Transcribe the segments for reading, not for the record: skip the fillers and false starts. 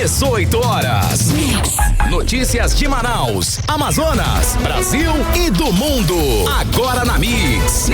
18 horas. Notícias de Manaus, Amazonas, Brasil e do mundo. Agora na Mix.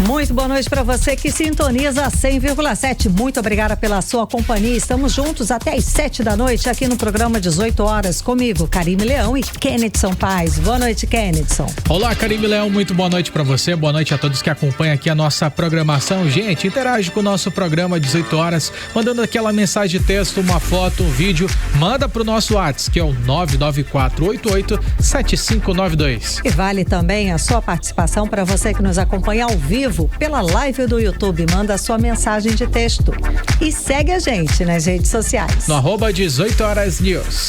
Muito boa noite para você que sintoniza 100,7. Muito obrigada pela sua companhia. Estamos juntos até às 7 da noite aqui no programa 18 horas comigo, Karime Leão e Kennedson Paz. Boa noite, Kennedson. Olá, Karime Leão, muito boa noite para você. Boa noite a todos que acompanham aqui a nossa programação. Gente, interage com o nosso programa 18 horas, mandando aquela mensagem de texto, uma foto, um vídeo. Manda pro nosso WhatsApp, que é o 994887592. E vale também a sua participação para você que nos acompanha ao vivo pela live do YouTube. Manda a sua mensagem de texto e segue a gente nas redes sociais. No @18 horas News.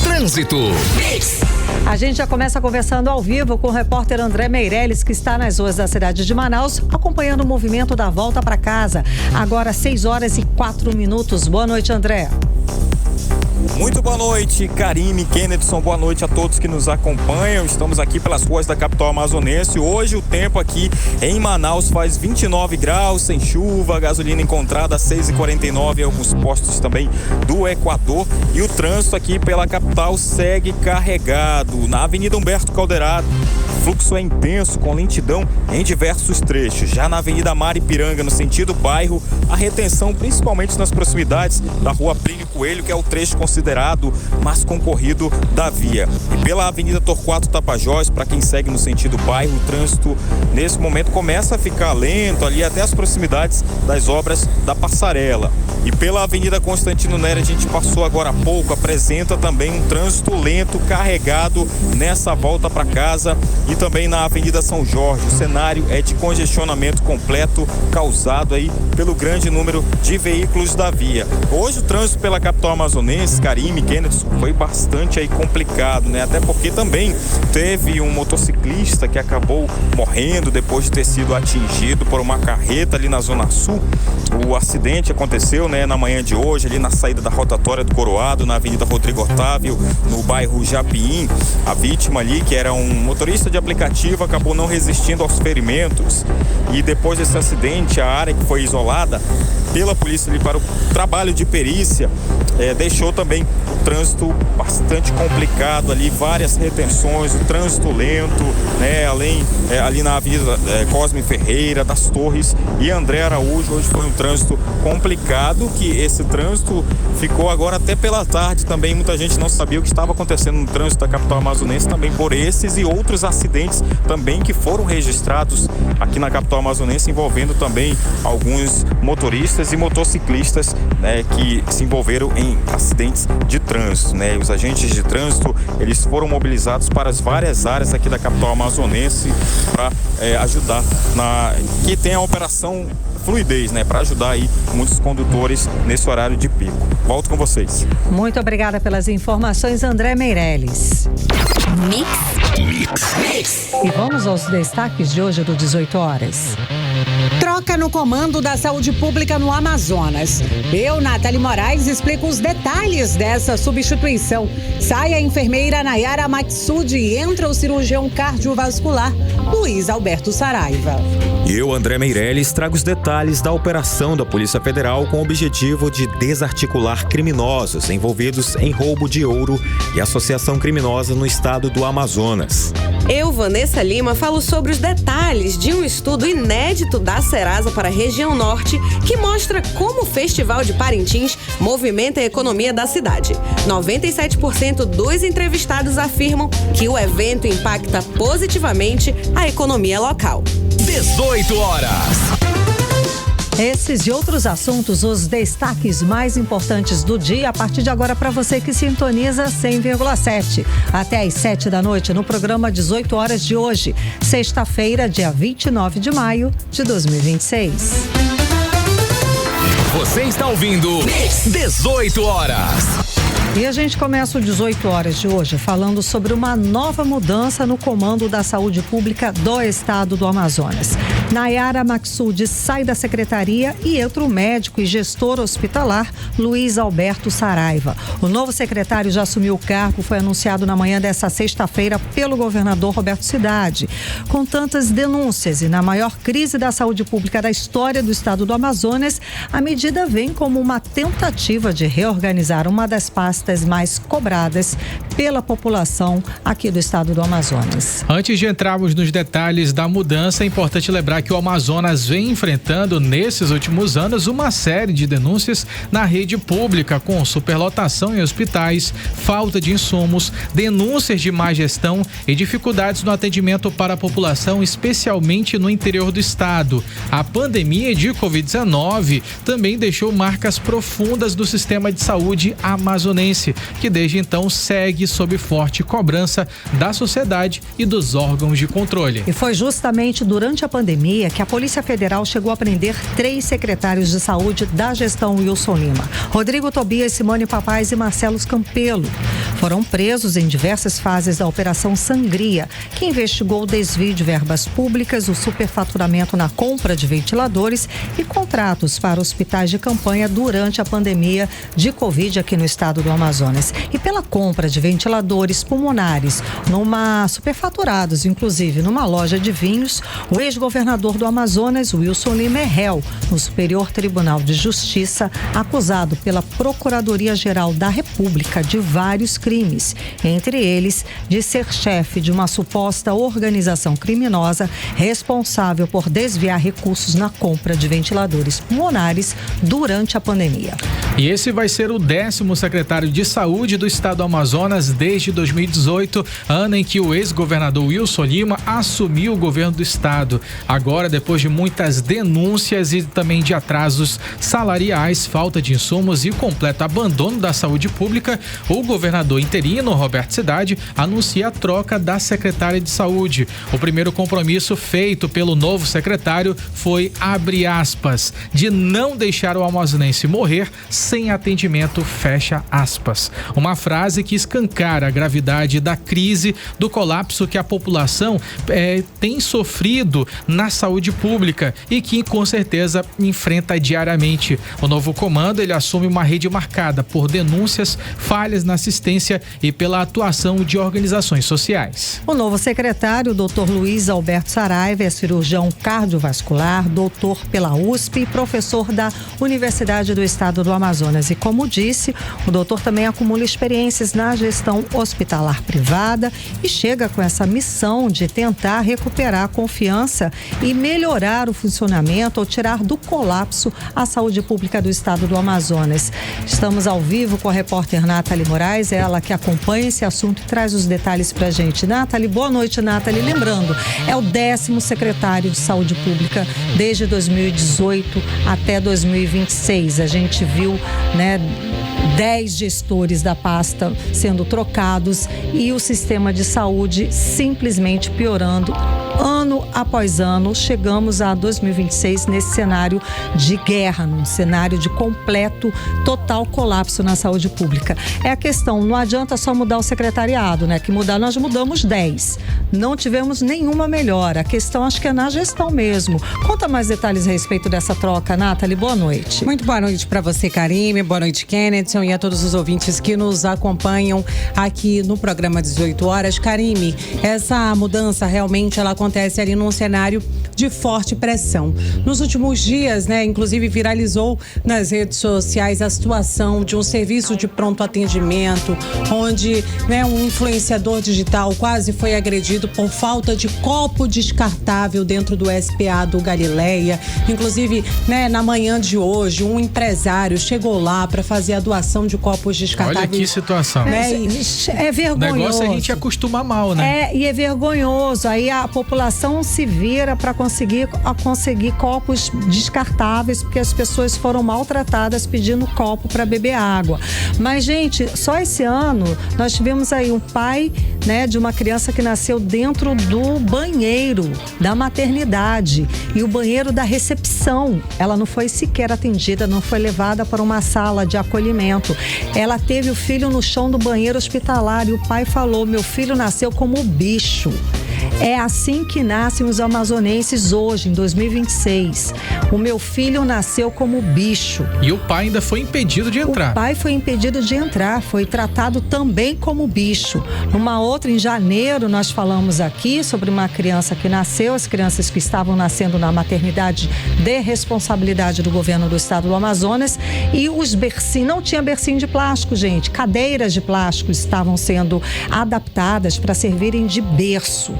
Trânsito. A gente já começa conversando ao vivo com o repórter André Meirelles, que está nas ruas da cidade de Manaus, acompanhando o movimento da volta para casa. Agora 6 horas e 4 minutos. Boa noite, André. Muito boa noite, Karime, Kennedson, boa noite a todos que nos acompanham. Estamos aqui pelas ruas da capital amazonense. Hoje o tempo aqui em Manaus faz 29 graus, sem chuva, gasolina encontrada a 6,49 em alguns postos também do Equador. E o trânsito aqui pela capital segue carregado. Na Avenida Humberto Calderaro, o fluxo é intenso, com lentidão em diversos trechos. Já na Avenida Maripiranga, no sentido bairro, a retenção principalmente nas proximidades da Rua Plínio Coelho, que é o trecho considerado mais concorrido da via. E pela Avenida Torquato Tapajós, para quem segue no sentido bairro, o trânsito nesse momento começa a ficar lento ali até as proximidades das obras da passarela. E pela Avenida Constantino Nery, a gente passou agora há pouco, apresenta também um trânsito lento, carregado nessa volta para casa. E também na Avenida São Jorge, o cenário é de congestionamento completo, causado aí pelo grande número de veículos da via. Hoje o trânsito pela capital amazonense, Karime, Kennedson, foi bastante aí complicado, né? Até porque também teve um motociclista que acabou morrendo depois de ter sido atingido por uma carreta ali na Zona Sul. O acidente aconteceu, né, na manhã de hoje, ali na saída da rotatória do Coroado, na Avenida Rodrigo Otávio, no bairro Japim. A vítima ali, que era um motorista de aplicativo, acabou não resistindo aos ferimentos. E depois desse acidente, a área que foi isolada pela polícia ali para o trabalho de perícia, deixou também o trânsito bastante complicado ali, várias retenções, o trânsito lento, né? Além ali na Avenida Cosme Ferreira, das Torres e André Araújo, hoje foi um trânsito complicado, que esse trânsito ficou agora até pela tarde também, muita gente não sabia o que estava acontecendo no trânsito da capital amazonense, também por esses e outros acidentes também que foram registrados aqui na capital amazonense, envolvendo também alguns motoristas e motociclistas, né, que se envolveram em acidentes de trânsito, né? Os agentes de trânsito, eles foram mobilizados para as várias áreas aqui da capital amazonense para ajudar que tem a operação fluidez, né, para ajudar aí muitos condutores nesse horário de pico. Volto com vocês. Muito obrigada pelas informações, André Meirelles. Mix. E vamos aos destaques de hoje do 18 horas. Troca no comando da saúde pública no Amazonas. Eu, Nathalie Moraes, explico os detalhes dessa substituição. Sai a enfermeira Nayara Matsudi e entra o cirurgião cardiovascular Luiz Alberto Saraiva. E eu, André Meirelles, trago os detalhes da operação da Polícia Federal com o objetivo de desarticular criminosos envolvidos em roubo de ouro e associação criminosa no estado do Amazonas. Eu, Vanessa Lima, falo sobre os detalhes de um estudo inédito da Serasa para a região norte que mostra como o Festival de Parintins movimenta a economia da cidade. 97% dos entrevistados afirmam que o evento impacta positivamente a economia local. 18 horas. Esses e outros assuntos, os destaques mais importantes do dia, a partir de agora para você que sintoniza 100,7. Até às 7 da noite no programa 18 horas de hoje, sexta-feira, dia 29 de maio de 2026. Você está ouvindo 18 horas. E a gente começa o 18 horas de hoje falando sobre uma nova mudança no comando da saúde pública do estado do Amazonas. Nayara Maksud sai da secretaria e entra o médico e gestor hospitalar Luiz Alberto Saraiva. O novo secretário já assumiu o cargo, foi anunciado na manhã dessa sexta-feira pelo governador Roberto Cidade. Com tantas denúncias e na maior crise da saúde pública da história do estado do Amazonas, a medida vem como uma tentativa de reorganizar uma das pastas mais cobradas pela população aqui do estado do Amazonas. Antes de entrarmos nos detalhes da mudança, é importante lembrar que o Amazonas vem enfrentando nesses últimos anos uma série de denúncias na rede pública, com superlotação em hospitais, falta de insumos, denúncias de má gestão e dificuldades no atendimento para a população, especialmente no interior do estado. A pandemia de Covid-19 também deixou marcas profundas do sistema de saúde amazonense, que desde então segue sob forte cobrança da sociedade e dos órgãos de controle. E foi justamente durante a pandemia que a Polícia Federal chegou a prender 3 secretários de saúde da gestão Wilson Lima: Rodrigo Tobias, Simone Papais e Marcelo Campelo. Foram presos em diversas fases da Operação Sangria, que investigou o desvio de verbas públicas, o superfaturamento na compra de ventiladores e contratos para hospitais de campanha durante a pandemia de Covid aqui no estado do Amazonas. E pela compra de ventiladores pulmonares, superfaturados, inclusive numa loja de vinhos, o ex-governador do Amazonas, Wilson Lima, é réu no Superior Tribunal de Justiça, acusado pela Procuradoria-Geral da República de vários crimes, entre eles de ser chefe de uma suposta organização criminosa responsável por desviar recursos na compra de ventiladores pulmonares durante a pandemia. E esse vai ser o 10º secretário de saúde do estado do Amazonas desde 2018, ano em que o ex-governador Wilson Lima assumiu o governo do estado. Agora, depois de muitas denúncias e também de atrasos salariais, falta de insumos e completo abandono da saúde pública, o governador interino, Roberto Cidade, anuncia a troca da secretária de saúde. O primeiro compromisso feito pelo novo secretário foi, abre aspas, de não deixar o amazonense morrer sem atendimento, fecha aspas. Uma frase que escancara a gravidade da crise, do colapso que a população tem sofrido na saúde pública e que com certeza enfrenta diariamente. O novo comando, ele assume uma rede marcada por denúncias, falhas na assistência e pela atuação de organizações sociais. O novo secretário, Dr. Luiz Alberto Saraiva, é cirurgião cardiovascular, doutor pela USP e professor da Universidade do Estado do Amazonas. E como disse, o doutor também acumula experiências na gestão hospitalar privada e chega com essa missão de tentar recuperar a confiança e melhorar o funcionamento ou tirar do colapso a saúde pública do estado do Amazonas. Estamos ao vivo com a repórter Nathalie Moraes, ela que acompanha esse assunto e traz os detalhes pra gente. Nathalie, boa noite, Nathalie. Lembrando, é o 10º secretário de saúde pública desde 2018 até 2026. A gente viu, 10 gestores da pasta sendo trocados e o sistema de saúde simplesmente piorando ano após ano. Chegamos a 2026 nesse cenário de guerra, num cenário de completo, total colapso na saúde pública. É a questão, não adianta só mudar o secretariado, que mudar, nós mudamos 10. Não tivemos nenhuma melhora. A questão acho que é na gestão mesmo. Conta mais detalhes a respeito dessa troca, Nathalie, boa noite. Muito boa noite para você, Karime, boa noite, Kenneth, e a todos os ouvintes que nos acompanham aqui no programa 18 horas. Karime, essa mudança realmente ela acontece ali num cenário de forte pressão. Nos últimos dias, inclusive viralizou nas redes sociais a situação de um serviço de pronto atendimento, onde um influenciador digital quase foi agredido por falta de copo descartável dentro do SPA do Galileia. Inclusive, na manhã de hoje, um empresário chegou lá para fazer a doação de copos descartáveis. Olha que situação. É vergonhoso. O negócio é a gente acostumar mal, E é vergonhoso. Aí a população se vira para conseguir copos descartáveis, porque as pessoas foram maltratadas pedindo copo para beber água. Mas, gente, só esse ano nós tivemos aí um pai, de uma criança que nasceu dentro do banheiro da maternidade e o banheiro da recepção. Ela não foi sequer atendida, não foi levada para uma sala de acolhimento. Ela teve o filho no chão do banheiro hospitalar e o pai falou: meu filho nasceu como bicho. É assim que nascem os amazonenses hoje, em 2026. O meu filho nasceu como bicho. E o pai ainda foi impedido de entrar. O pai foi impedido de entrar, foi tratado também como bicho. Numa outra, em janeiro, nós falamos aqui sobre uma criança que nasceu, as crianças que estavam nascendo na maternidade de responsabilidade do governo do estado do Amazonas, e os bercinhos, não tinha bercinho de plástico, gente, cadeiras de plástico estavam sendo adaptadas para servirem de berço.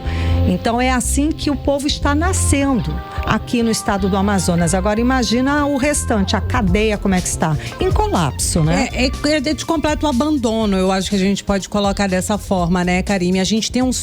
Então é assim que o povo está nascendo aqui no estado do Amazonas. Agora imagina o restante, a cadeia como é que está? Em colapso, né? É de completo abandono, eu acho que a gente pode colocar dessa forma, né, Karime? A gente tem um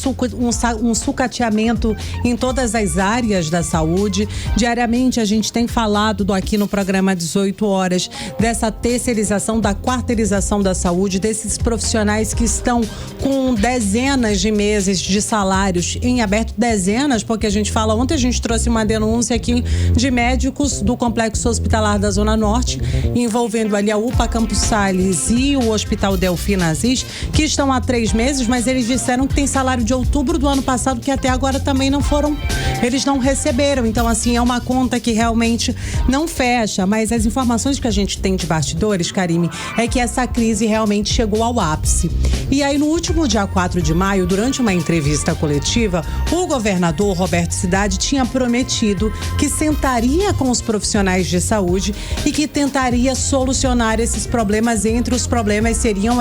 sucateamento em todas as áreas da saúde. Diariamente a gente tem falado aqui no programa 18 horas dessa terceirização, da quarteirização da saúde, desses profissionais que estão com dezenas de meses de salários em aberto, dezenas, porque a gente fala, ontem a gente trouxe uma denúncia aqui de médicos do Complexo Hospitalar da Zona Norte, envolvendo ali a UPA Campos Sales e o Hospital Delfina Aziz, que estão há 3 meses, mas eles disseram que tem salário de outubro do ano passado, que até agora também não foram, eles não receberam. Então, assim, é uma conta que realmente não fecha, mas as informações que a gente tem de bastidores, Karime, é que essa crise realmente chegou ao ápice. E aí, no último dia 4 de maio, durante uma entrevista coletiva, o governador Roberto Cidade tinha prometido que sentaria com os profissionais de saúde e que tentaria solucionar esses problemas. Entre os problemas seriam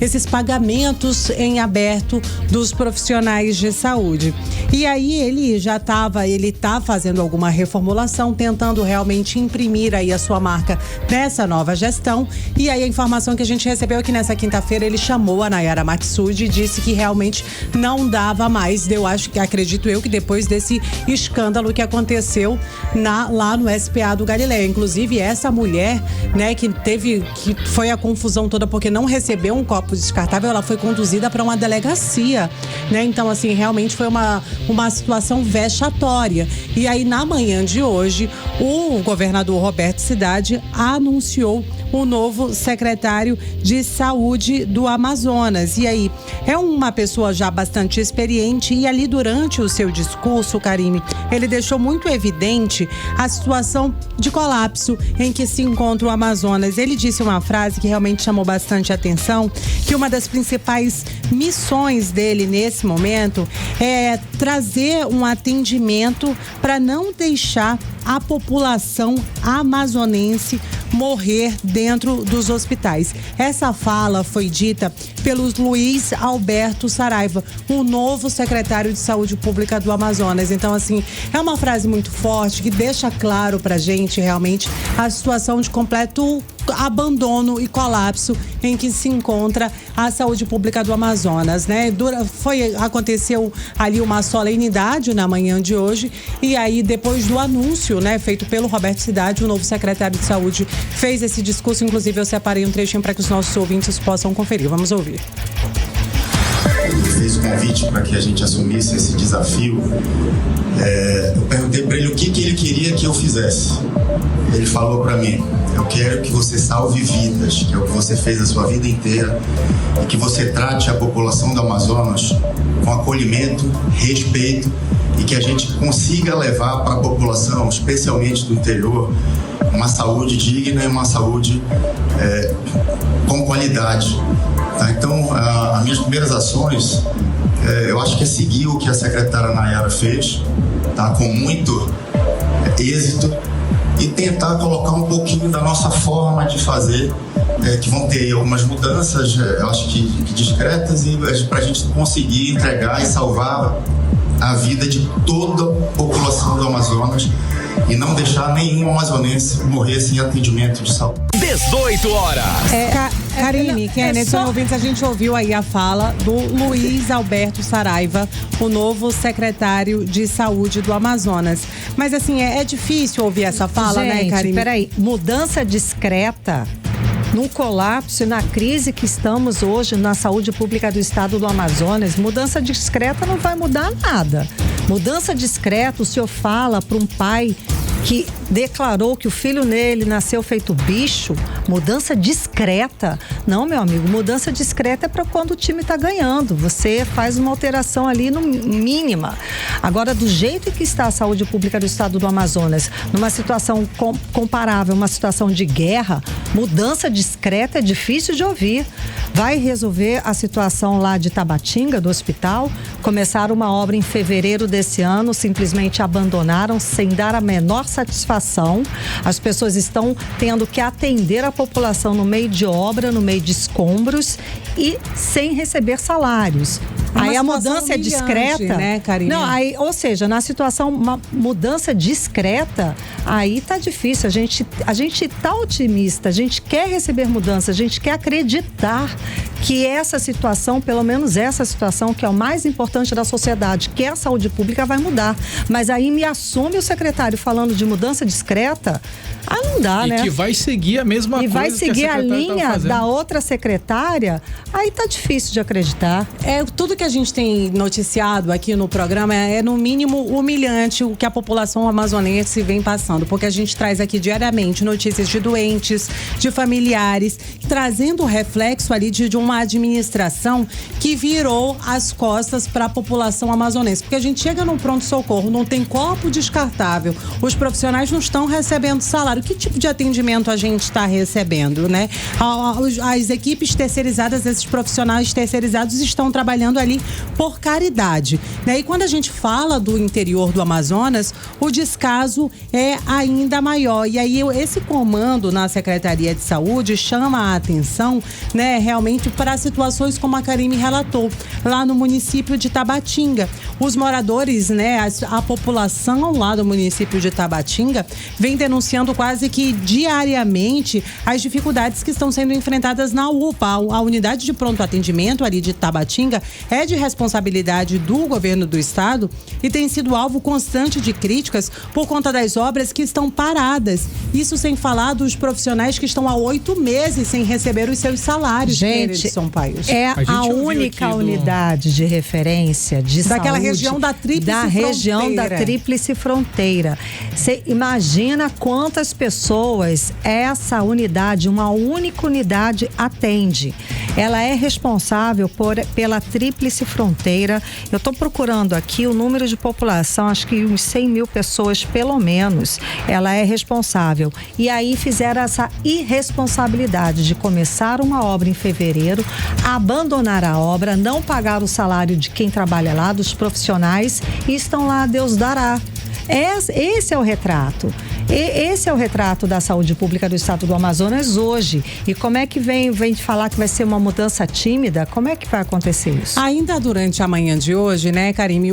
esses pagamentos em aberto dos profissionais de saúde. E aí ele tá fazendo alguma reformulação, tentando realmente imprimir aí a sua marca nessa nova gestão. E aí a informação que a gente recebeu é que nessa quinta-feira ele chamou a Nayara Matsudi e disse que realmente não dava mais. Acredito eu que depois desse escândalo que aconteceu lá no SPA do Galileia. Inclusive essa mulher, né, que foi a confusão toda porque não recebeu um copo descartável, ela foi conduzida para uma delegacia, né? Então, assim, realmente foi uma situação vexatória. E aí, na manhã de hoje, o governador Roberto Cidade anunciou o novo secretário de Saúde do Amazonas. E aí, é uma pessoa já bastante experiente e ali durante o seu discurso, Karime, ele deixou muito evidente a situação de colapso em que se encontra o Amazonas. Ele disse uma frase que realmente chamou bastante atenção, que uma das principais missões dele nesse momento é trazer um atendimento para não deixar a população amazonense morrer dentro dos hospitais. Essa fala foi dita pelo Luiz Alberto Saraiva, o novo secretário de Saúde Pública do Amazonas. Então, assim, é uma frase muito forte que deixa claro pra gente realmente a situação de completo abandono e colapso em que se encontra a saúde pública do Amazonas, né? Aconteceu ali uma solenidade na manhã de hoje e aí depois do anúncio, né, feito pelo Roberto Cidade, o novo secretário de Saúde fez esse discurso. Inclusive eu separei um trechinho para que os nossos ouvintes possam conferir. Vamos ouvir. Ele fez o convite para que a gente assumisse esse desafio. Eu perguntei para ele o que ele queria que eu fizesse. Ele falou para mim: eu quero que você salve vidas, que é o que você fez a sua vida inteira, e que você trate a população do Amazonas com acolhimento, respeito, e que a gente consiga levar para a população, especialmente do interior, uma saúde digna e uma saúde com qualidade. Tá? Então, as minhas primeiras ações, eu acho que é seguir o que a secretária Nayara fez, tá? Com muito êxito, e tentar colocar um pouquinho da nossa forma de fazer, que vão ter algumas mudanças, eu acho que discretas, e para a gente conseguir entregar e salvar a vida de toda a população do Amazonas e não deixar nenhum amazonense morrer sem atendimento de saúde. 18 horas. Karime, Kenneth, ouvintes, a gente ouviu aí a fala do Luiz Alberto Saraiva, o novo secretário de Saúde do Amazonas. Mas assim, é difícil ouvir essa fala, gente, né, Karime? Peraí, mudança discreta no colapso e na crise que estamos hoje na saúde pública do estado do Amazonas, mudança discreta não vai mudar nada. Mudança discreta, o senhor fala para um pai que declarou que o filho nele nasceu feito bicho, mudança discreta. Não, meu amigo, mudança discreta é para quando o time está ganhando. Você faz uma alteração ali no mínima. Agora, do jeito que está a saúde pública do estado do Amazonas, numa situação comparável, uma situação de guerra, mudança discreta é difícil de ouvir. Vai resolver a situação lá de Tabatinga, do hospital. Começaram uma obra em fevereiro desse ano, simplesmente abandonaram sem dar a menor satisfação. As pessoas estão tendo que atender a população no meio de obra, no meio de escombros e sem receber salários. Aí a mudança é discreta, né, Karine? Não, aí, ou seja, na situação, uma mudança discreta, aí tá difícil. A gente tá otimista, a gente quer receber mudança, a gente quer acreditar que essa situação, pelo menos essa situação, que é o mais importante da sociedade, que é a saúde pública, vai mudar. Mas aí me assume o secretário falando de mudança discreta, aí não dá, né? E que vai seguir a mesma coisa. E vai seguir a linha tá da outra secretária, aí tá difícil de acreditar. Tudo que a gente tem noticiado aqui no programa é no mínimo humilhante o que a população amazonense vem passando, porque a gente traz aqui diariamente notícias de doentes, de familiares, trazendo o reflexo ali de uma administração que virou as costas para a população amazonense, porque a gente chega num pronto-socorro, não tem copo descartável, os profissionais não estão recebendo salário. Que tipo de atendimento a gente está recebendo, né? As equipes terceirizadas, esses profissionais terceirizados estão trabalhando ali por caridade, né? E quando a gente fala do interior do Amazonas, o descaso é ainda maior. E aí esse comando na Secretaria de Saúde chama a atenção, né, realmente para situações como a Karine relatou, lá no município de Tabatinga. Os moradores, né, a população lá do município de Tabatinga vem denunciando quase que diariamente as dificuldades que estão sendo enfrentadas na UPA. A unidade de pronto atendimento ali de Tabatinga é de responsabilidade do governo do estado e tem sido alvo constante de críticas por conta das obras que estão paradas. Isso sem falar dos profissionais que estão há 8 meses sem receber os seus salários. Gente, São Paulo. É a única unidade de referência de daquela saúde região da Tríplice Fronteira. Você imagina quantas pessoas essa unidade, uma única unidade, atende. Ela é responsável pela Tríplice Fronteira. Eu estou procurando aqui o número de população, acho que uns 100 mil pessoas pelo menos. Ela é responsável. E aí fizeram essa irresponsabilidade de começar uma obra em fevereiro, abandonar a obra, não pagar o salário de quem trabalha lá, dos profissionais, e estão lá, Deus dará. Esse é o retrato. Esse é o retrato da saúde pública do estado do Amazonas hoje. E como é que vem falar que vai ser uma mudança tímida? Como é que vai acontecer isso? Ainda durante a manhã de hoje, né, Karine,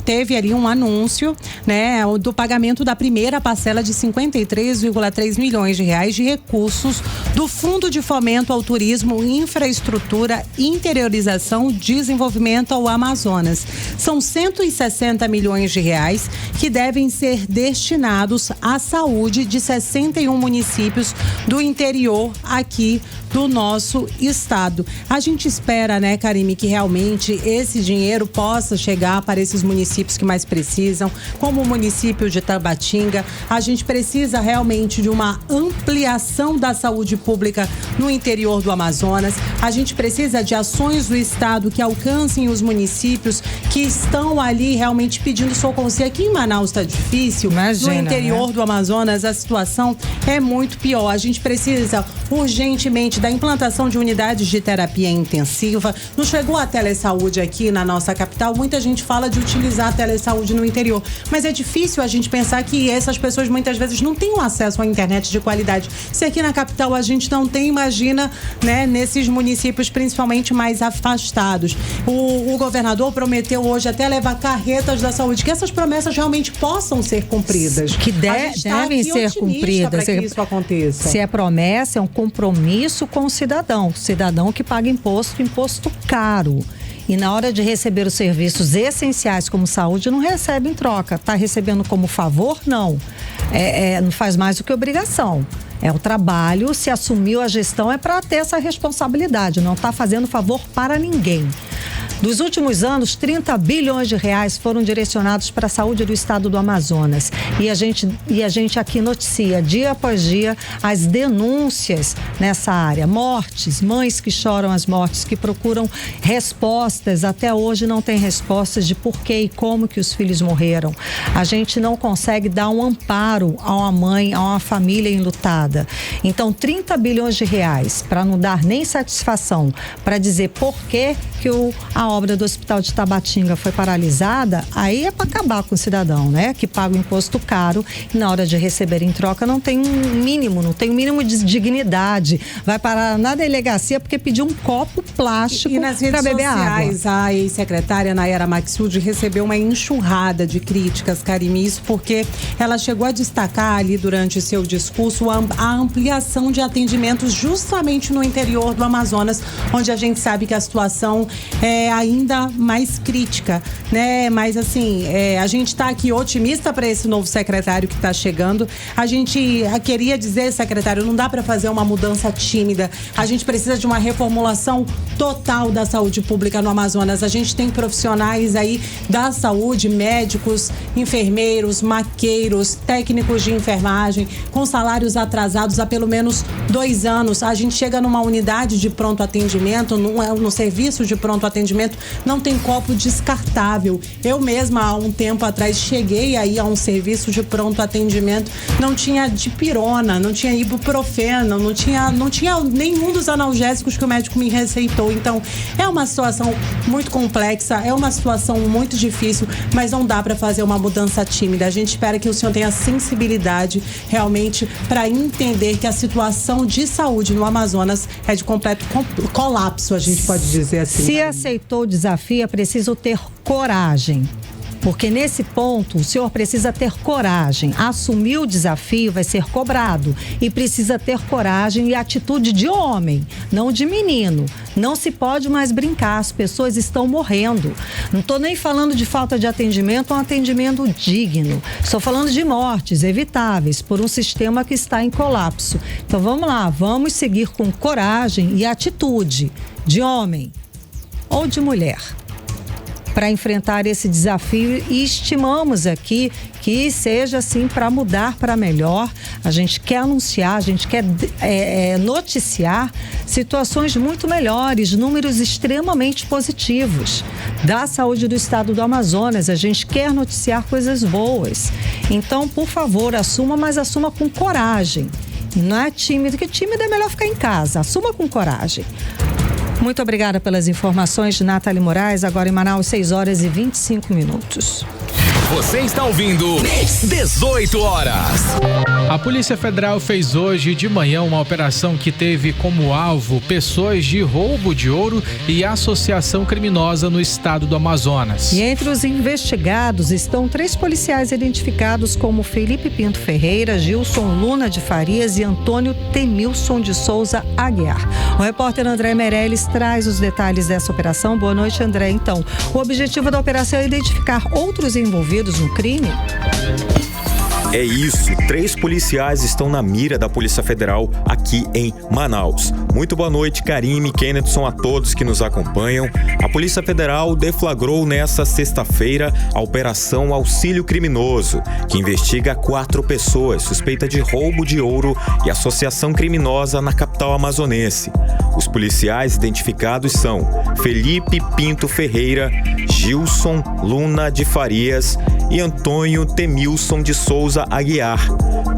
teve ali um anúncio, né, do pagamento da primeira parcela de 53,3 milhões de reais de recursos do Fundo de Fomento ao Turismo, Infraestrutura, Interiorização, Desenvolvimento ao Amazonas. São 160 milhões de reais que devem ser destinados à saúde de 61 municípios do interior aqui do nosso estado. A gente espera, né, Karine, que realmente esse dinheiro possa chegar para esses municípios que mais precisam, como o município de Tabatinga. A gente precisa realmente de uma ampliação da saúde pública no interior do Amazonas. A gente precisa de ações do estado que alcancem os municípios que estão ali realmente pedindo socorro. Se aqui em Manaus está difícil, imagina, no interior, né, do Amazonas a situação é muito pior. A gente precisa urgentemente da implantação de unidades de terapia intensiva. Não chegou a telesaúde aqui na nossa capital. Muita gente fala de utilizar a telesaúde no interior, mas é difícil a gente pensar que essas pessoas muitas vezes não têm acesso à internet de qualidade. Se aqui na capital a gente não tem, imagina, né, nesses municípios principalmente mais afastados. O governador prometeu hoje até levar carretas da saúde, que essas promessas realmente possam ser cumpridas. Que devem ser cumpridas. Para que isso aconteça. Se é promessa, é um compromisso com o cidadão que paga imposto caro. E na hora de receber os serviços essenciais como saúde, não recebe em troca. Está recebendo como favor? Não. Não faz mais do que obrigação. É o trabalho, se assumiu a gestão é para ter essa responsabilidade, não está fazendo favor para ninguém. Dos últimos anos, 30 bilhões de reais foram direcionados para a saúde do estado do Amazonas. E a gente aqui noticia, dia após dia, as denúncias nessa área. Mortes, mães que choram as mortes, que procuram respostas. Até hoje não tem respostas de por que e como que os filhos morreram. A gente não consegue dar um amparo a uma mãe, a uma família enlutada. Então, 30 bilhões de reais para não dar nem satisfação, para dizer por que a obra do Hospital de Tabatinga foi paralisada, aí é para acabar com o cidadão, né? Que paga o imposto caro e na hora de receber em troca não tem um mínimo de dignidade. Vai parar na delegacia porque pediu um copo plástico para beber água. E nas redes sociais, a ex-secretária Nayara Maksud recebeu uma enxurrada de críticas, Karime, isso porque ela chegou a destacar ali durante seu discurso a ampliação de atendimentos justamente no interior do Amazonas, onde a gente sabe que a situação é ainda mais crítica, né? Mas assim, a gente está aqui otimista para esse novo secretário que está chegando. A gente queria dizer, secretário, não dá para fazer uma mudança tímida. A gente precisa de uma reformulação total da saúde pública no Amazonas. A gente tem profissionais aí da saúde, médicos, enfermeiros, maqueiros, técnicos de enfermagem, com salários atrasados há pelo menos 2 anos. A gente chega numa unidade de pronto atendimento, no serviço de pronto atendimento, não tem copo descartável. Eu mesma, há um tempo atrás, cheguei aí a um serviço de pronto atendimento, não tinha dipirona, não tinha ibuprofeno, não tinha nenhum dos analgésicos que o médico me receitou. Então, é uma situação muito complexa, é uma situação muito difícil, mas não dá para fazer uma mudança tímida. A gente espera que o senhor tenha sensibilidade realmente para entender que a situação de saúde no Amazonas é de completo colapso, a gente pode dizer assim. Se aceitou o desafio, é preciso ter coragem. Porque nesse ponto, o senhor precisa ter coragem. Assumir o desafio vai ser cobrado. E precisa ter coragem e atitude de homem, não de menino. Não se pode mais brincar, as pessoas estão morrendo. Não estou nem falando de falta de atendimento, um atendimento digno. Estou falando de mortes evitáveis por um sistema que está em colapso. Então vamos lá, vamos seguir com coragem e atitude de homem ou de mulher para enfrentar esse desafio, e estimamos aqui que seja assim para mudar para melhor. A gente quer anunciar, a gente quer noticiar situações muito melhores, números extremamente positivos da saúde do estado do Amazonas. A gente quer noticiar coisas boas. Então, por favor, assuma, mas assuma com coragem. Não é tímido, porque tímido é melhor ficar em casa. Assuma com coragem. Muito obrigada pelas informações, Nathalie Moraes. Agora em Manaus, 6h25. Você está ouvindo 18 horas. A Polícia Federal fez hoje de manhã uma operação que teve como alvo pessoas de roubo de ouro e associação criminosa no estado do Amazonas. E entre os investigados estão 3 policiais identificados como Felipe Pinto Ferreira, Gilson Luna de Farias e Antônio Temilson de Souza Aguiar. O repórter André Meirelles traz os detalhes dessa operação. Boa noite, André. Então, o objetivo da operação é identificar outros envolvidos no crime? É isso, 3 policiais estão na mira da Polícia Federal aqui em Manaus. Muito boa noite, Karime, Kennedson, a todos que nos acompanham. A Polícia Federal deflagrou nesta sexta-feira a Operação Auxílio Criminoso, que investiga 4 pessoas suspeitas de roubo de ouro e associação criminosa na capital amazonense. Os policiais identificados são Felipe Pinto Ferreira, Gilson Luna de Farias e Antônio Temilson de Souza Aguiar.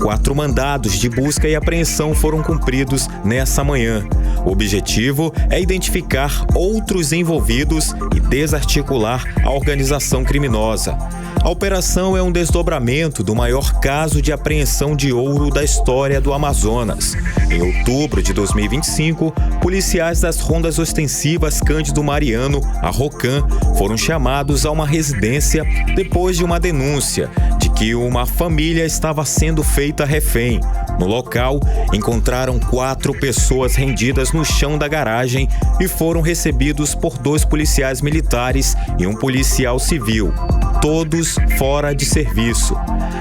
4 mandados de busca e apreensão foram cumpridos nessa manhã. O objetivo é identificar outros envolvidos e desarticular a organização criminosa. A operação é um desdobramento do maior caso de apreensão de ouro da história do Amazonas. Em outubro de 2025, policiais das Rondas Ostensivas Cândido Mariano, a ROCAM, foram chamados a uma residência depois de uma denúncia de que uma família estava sendo feita refém. No local, encontraram 4 pessoas rendidas no chão da garagem e foram recebidos por 2 policiais militares e um policial civil. todos fora de serviço.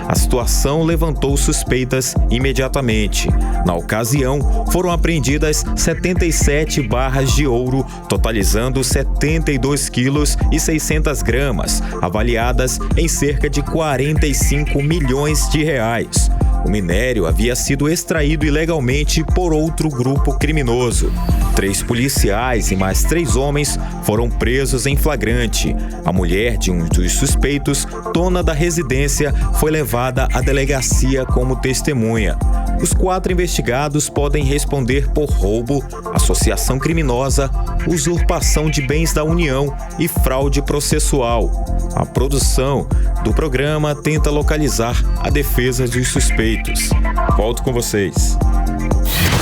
A situação levantou suspeitas imediatamente. Na ocasião, foram apreendidas 77 barras de ouro, totalizando 72 quilos e 600 gramas, avaliadas em cerca de 45 milhões de reais. O minério havia sido extraído ilegalmente por outro grupo criminoso. 3 policiais e mais 3 homens foram presos em flagrante. A mulher de um dos suspeitos, dona da residência, foi levada à delegacia como testemunha. Os 4 investigados podem responder por roubo, associação criminosa, usurpação de bens da União e fraude processual. A produção do programa tenta localizar a defesa dos suspeitos. Volto com vocês.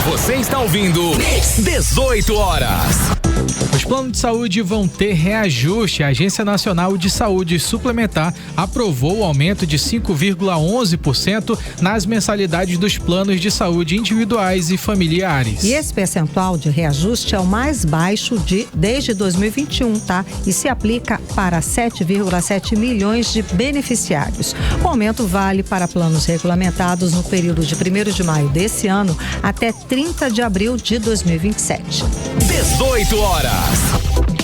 Você está ouvindo 18 horas. Os planos de saúde vão ter reajuste. A Agência Nacional de Saúde Suplementar aprovou o aumento de 5,11% nas mensalidades dos planos de saúde individuais e familiares. E esse percentual de reajuste é o mais baixo desde 2021, tá? E se aplica para 7,7 milhões de beneficiários. O aumento vale para planos regulamentados no período de 1º de maio desse ano até 30 de abril de 2027. 18 horas.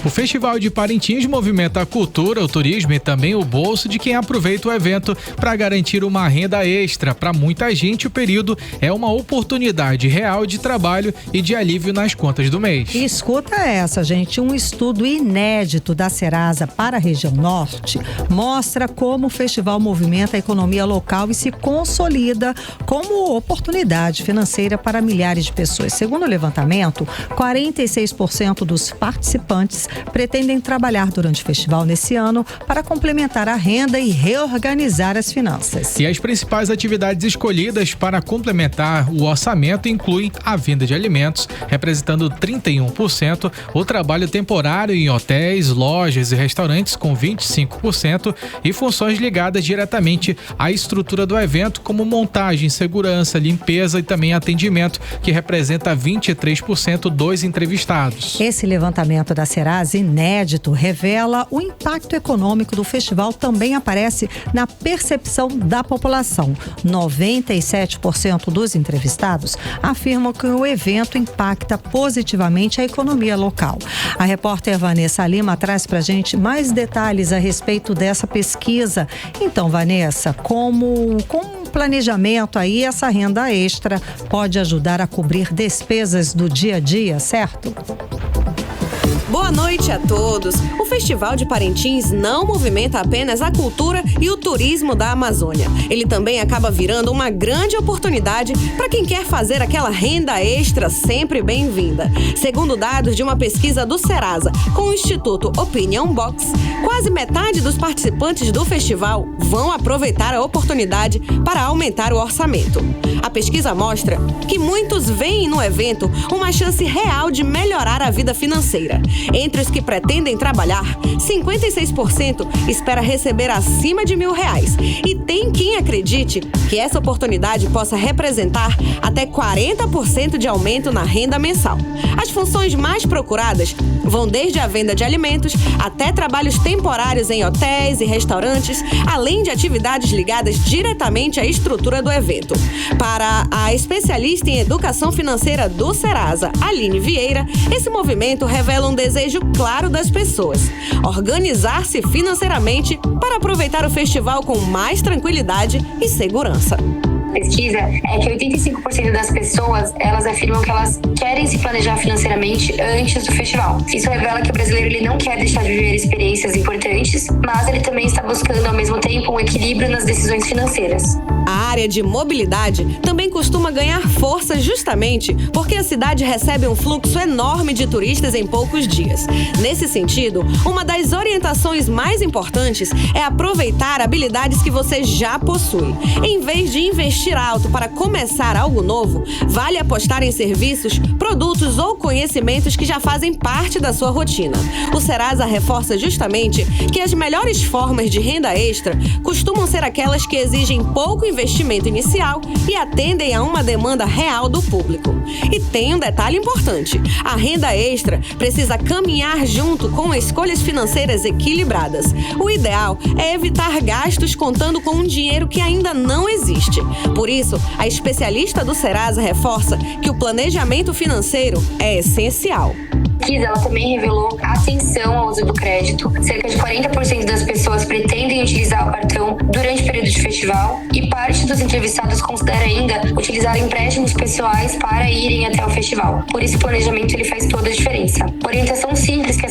O Festival de Parintins movimenta a cultura, o turismo e também o bolso de quem aproveita o evento para garantir uma renda extra. Para muita gente, o período é uma oportunidade real de trabalho e de alívio nas contas do mês. E escuta essa, gente. Um estudo inédito da Serasa para a região norte mostra como o festival movimenta a economia local e se consolida como oportunidade financeira para milhares de pessoas. Segundo o levantamento, 46% dos participantes pretendem trabalhar durante o festival nesse ano para complementar a renda e reorganizar as finanças. E as principais atividades escolhidas para complementar o orçamento incluem a venda de alimentos, representando 31%, o trabalho temporário em hotéis, lojas e restaurantes com 25% e funções ligadas diretamente à estrutura do evento, como montagem, segurança, limpeza e também atendimento, que representa 23% dos entrevistados. Esse levantamento da Serasa, inédito, revela o impacto econômico do festival. Também aparece na percepção da população. 97% dos entrevistados afirmam que o evento impacta positivamente a economia local. A repórter Vanessa Lima traz pra gente mais detalhes a respeito dessa pesquisa. Então, Vanessa, com um planejamento aí, essa renda extra pode ajudar a cobrir despesas do dia a dia, certo? Boa noite a todos. O Festival de Parintins não movimenta apenas a cultura e o turismo da Amazônia. Ele também acaba virando uma grande oportunidade para quem quer fazer aquela renda extra sempre bem-vinda. Segundo dados de uma pesquisa do Serasa com o Instituto Opinion Box, quase metade dos participantes do festival vão aproveitar a oportunidade para aumentar o orçamento. A pesquisa mostra que muitos veem no evento uma chance real de melhorar a vida financeira. Entre os que pretendem trabalhar, 56% espera receber acima de R$1.000 e tem quem acredite que essa oportunidade possa representar até 40% de aumento na renda mensal. As funções mais procuradas vão desde a venda de alimentos até trabalhos temporários em hotéis e restaurantes, além de atividades ligadas diretamente à estrutura do evento. Para a especialista em educação financeira do Serasa, Aline Vieira, esse movimento revela um desejo claro das pessoas: organizar-se financeiramente para aproveitar o festival com mais tranquilidade e segurança. Pesquisa é que 85% das pessoas, elas afirmam que elas querem se planejar financeiramente antes do festival. Isso revela que o brasileiro ele não quer deixar de viver experiências importantes, mas ele também está buscando ao mesmo tempo um equilíbrio nas decisões financeiras. A área de mobilidade também costuma ganhar força justamente porque a cidade recebe um fluxo enorme de turistas em poucos dias. Nesse sentido, uma das orientações mais importantes é aproveitar habilidades que você já possui. Em vez de investir alto para começar algo novo, vale apostar em serviços, produtos ou conhecimentos que já fazem parte da sua rotina. O Serasa reforça justamente que as melhores formas de renda extra costumam ser aquelas que exigem pouco investimento investimento inicial e atendem a uma demanda real do público. E tem um detalhe importante: a renda extra precisa caminhar junto com escolhas financeiras equilibradas. O ideal é evitar gastos contando com um dinheiro que ainda não existe. Por isso, a especialista do Serasa reforça que o planejamento financeiro é essencial. Ela também revelou atenção ao uso do crédito. Cerca de 40% das pessoas pretendem utilizar o cartão durante o período de festival e parte dos entrevistados considera ainda utilizar empréstimos pessoais para irem até o festival. Por isso, o planejamento ele faz toda a diferença. A orientação simples que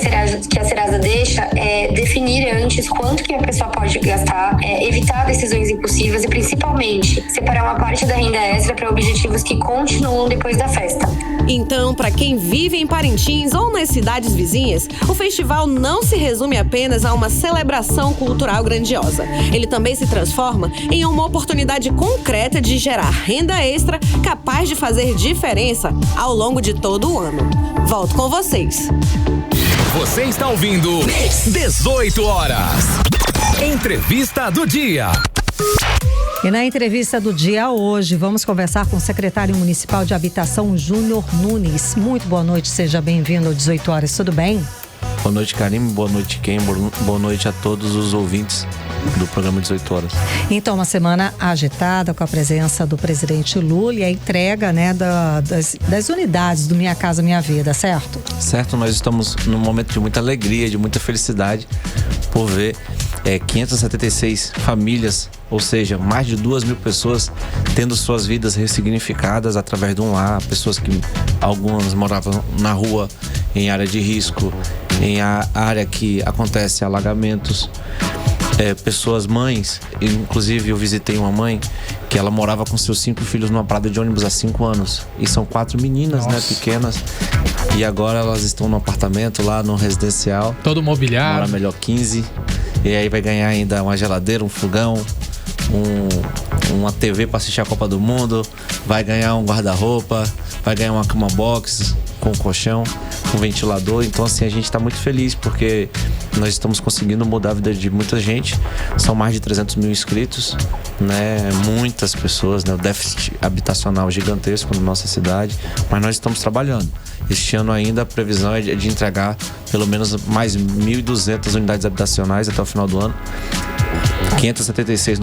a Serasa deixa é definir antes quanto que a pessoa pode gastar, evitar decisões impulsivas e, principalmente, separar uma parte da renda extra para objetivos que continuam depois da festa. Então, para quem vive em Parintins ou nas cidades vizinhas, o festival não se resume apenas a uma celebração cultural grandiosa. Ele também se transforma em uma oportunidade concreta de gerar renda extra capaz de fazer diferença ao longo de todo o ano. Volto com vocês. Você está ouvindo 18 horas. Entrevista do dia. E na entrevista do dia hoje, vamos conversar com o secretário municipal de habitação, Júnior Nunes. Muito boa noite, seja bem-vindo ao 18 horas, tudo bem? Boa noite, Karime, boa noite, Ken, boa noite a todos os ouvintes do programa 18 horas. Então, uma semana agitada com a presença do presidente Lula e a entrega, né, das unidades do Minha Casa Minha Vida, certo? Certo, nós estamos num momento de muita alegria, de muita felicidade por ver 576 famílias, ou seja, mais de 2.000 pessoas tendo suas vidas ressignificadas através de um lar. Pessoas que algumas moravam na rua, em área de risco, em área que acontece alagamentos. Pessoas, mães, inclusive eu visitei uma mãe que ela morava com seus 5 filhos numa parada de ônibus há 5 anos. E são 4 meninas, né, pequenas. E agora elas estão no apartamento lá no residencial. Todo mobiliário. Mora melhor 15. E aí vai ganhar ainda uma geladeira, um fogão, uma TV para assistir a Copa do Mundo, vai ganhar um guarda-roupa, vai ganhar uma cama box com colchão, um ventilador. Então, assim, a gente está muito feliz porque nós estamos conseguindo mudar a vida de muita gente. São mais de 300 mil inscritos, né? Muitas pessoas, né? O déficit habitacional gigantesco na nossa cidade, mas nós estamos trabalhando. Este ano ainda a previsão é de entregar pelo menos mais 1.200 unidades habitacionais até o final do ano. 576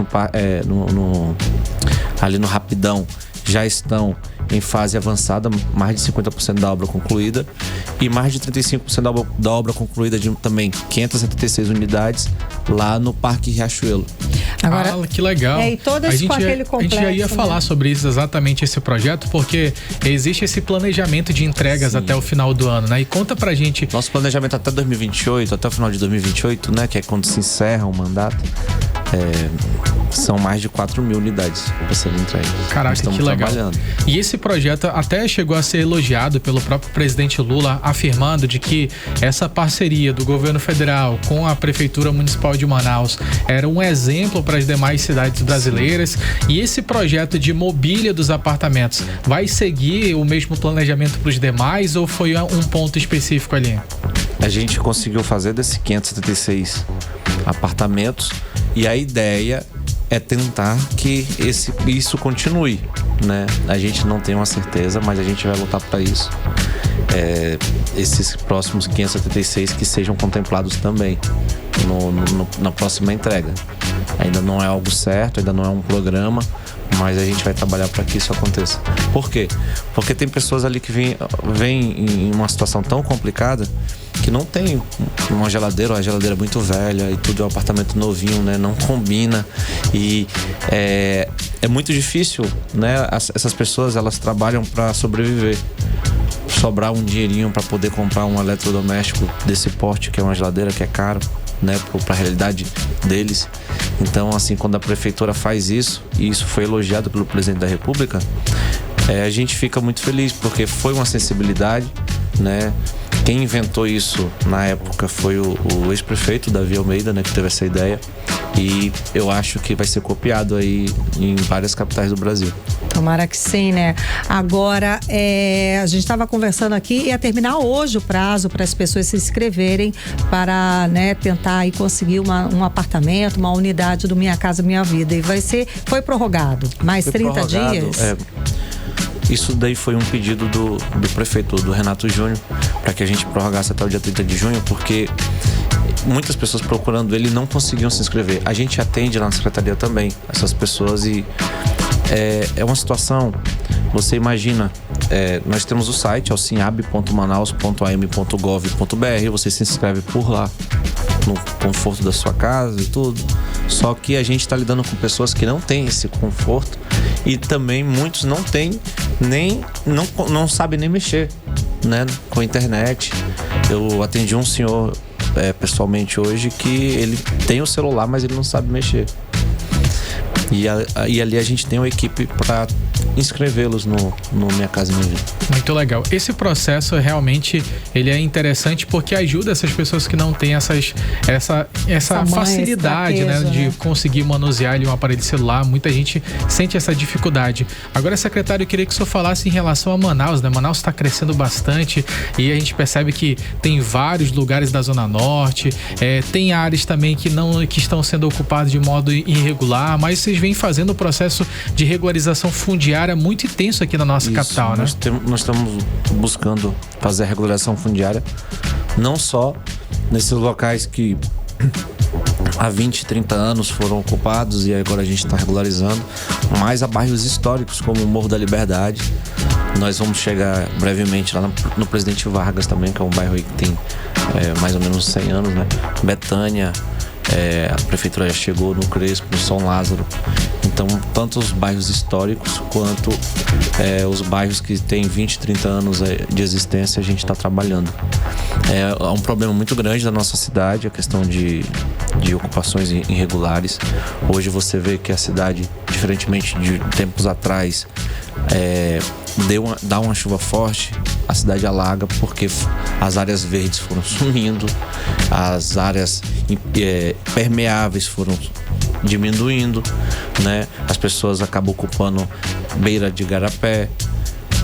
ali no Rapidão já estão em fase avançada, mais de 50% da obra concluída e mais de 35% da obra concluída de também 576 unidades lá no Parque Riachuelo. Agora, que legal. E todas com aquele complexo. A gente já ia falar sobre isso, exatamente esse projeto, porque existe esse planejamento de entregas até o final do ano, né? E conta pra gente. Nosso planejamento até 2028, até o final de 2028, né? Que é quando se encerra o mandato. São mais de 4.000 unidades para serem entregues. Caraca, que legal. E esse projeto até chegou a ser elogiado pelo próprio presidente Lula, afirmando de que essa parceria do governo federal com a Prefeitura Municipal de Manaus era um exemplo para as demais cidades brasileiras. E esse projeto de mobília dos apartamentos vai seguir o mesmo planejamento para os demais ou foi um ponto específico ali? A gente conseguiu fazer desses 576 apartamentos e a ideia é tentar que isso continue, né? A gente não tem uma certeza, mas a gente vai lutar para isso. Esses próximos 576 que sejam contemplados também na próxima entrega. Ainda não é algo certo, ainda não é um programa, mas a gente vai trabalhar para que isso aconteça. Por quê? Porque tem pessoas ali que vêm em uma situação tão complicada que não tem uma geladeira, ou a geladeira é muito velha e tudo é um apartamento novinho, né? Não combina e é muito difícil, né? Essas pessoas, elas trabalham para sobreviver. Sobrar um dinheirinho para poder comprar um eletrodoméstico desse porte, que é uma geladeira, que é caro, né, para a realidade deles. Então, assim, quando a prefeitura faz isso, e isso foi elogiado pelo presidente da República, a gente fica muito feliz, porque foi uma sensibilidade, né? Quem inventou isso na época foi o ex-prefeito Davi Almeida, né, que teve essa ideia, e eu acho que vai ser copiado aí em várias capitais do Brasil. Tomara que sim, né? Agora, a gente estava conversando aqui, ia terminar hoje o prazo para as pessoas se inscreverem para, né, tentar aí conseguir um apartamento, uma unidade do Minha Casa Minha Vida. E foi prorrogado mais 30 dias? Isso daí foi um pedido do prefeito, do Renato Júnior, para que a gente prorrogasse até o dia 30 de junho, porque muitas pessoas procurando ele não conseguiam se inscrever. A gente atende lá na secretaria também essas pessoas e é uma situação, você imagina, nós temos o site, alcinab.manaus.am.gov.br, você se inscreve por lá, no conforto da sua casa e tudo. Só que a gente está lidando com pessoas que não têm esse conforto e também muitos não têm não sabem nem mexer, né, com a internet. Eu atendi um senhor pessoalmente hoje que ele tem o celular, mas ele não sabe mexer. E ali a gente tem uma equipe para inscrevê-los no Minha Casa Minha Vida. Muito legal. Esse processo realmente ele é interessante porque ajuda essas pessoas que não têm essa facilidade, né, de conseguir manusear ali um aparelho celular. Muita gente sente essa dificuldade. Agora, secretário, eu queria que o senhor falasse em relação a Manaus, né? Manaus está crescendo bastante e a gente percebe que tem vários lugares da Zona Norte, tem áreas também que estão sendo ocupadas de modo irregular, mas vocês vêm fazendo o processo de regularização fundiária muito intenso aqui na nossa capital, né? Nós estamos buscando fazer a regularização fundiária não só nesses locais que há 20, 30 anos foram ocupados e agora a gente está regularizando, mas há bairros históricos como o Morro da Liberdade. Nós vamos chegar brevemente lá no Presidente Vargas também, que é um bairro aí que tem mais ou menos 100 anos, né? Betânia, a prefeitura já chegou no Crespo, no São Lázaro. Então, tanto os bairros históricos quanto os bairros que têm 20, 30 anos de existência, a gente está trabalhando. É um problema muito grande da nossa cidade, a questão de ocupações irregulares. Hoje você vê que a cidade, diferentemente de tempos atrás, dá uma chuva forte, a cidade alaga porque as áreas verdes foram sumindo, as áreas permeáveis foram diminuindo, né? As pessoas acabam ocupando beira de igarapé.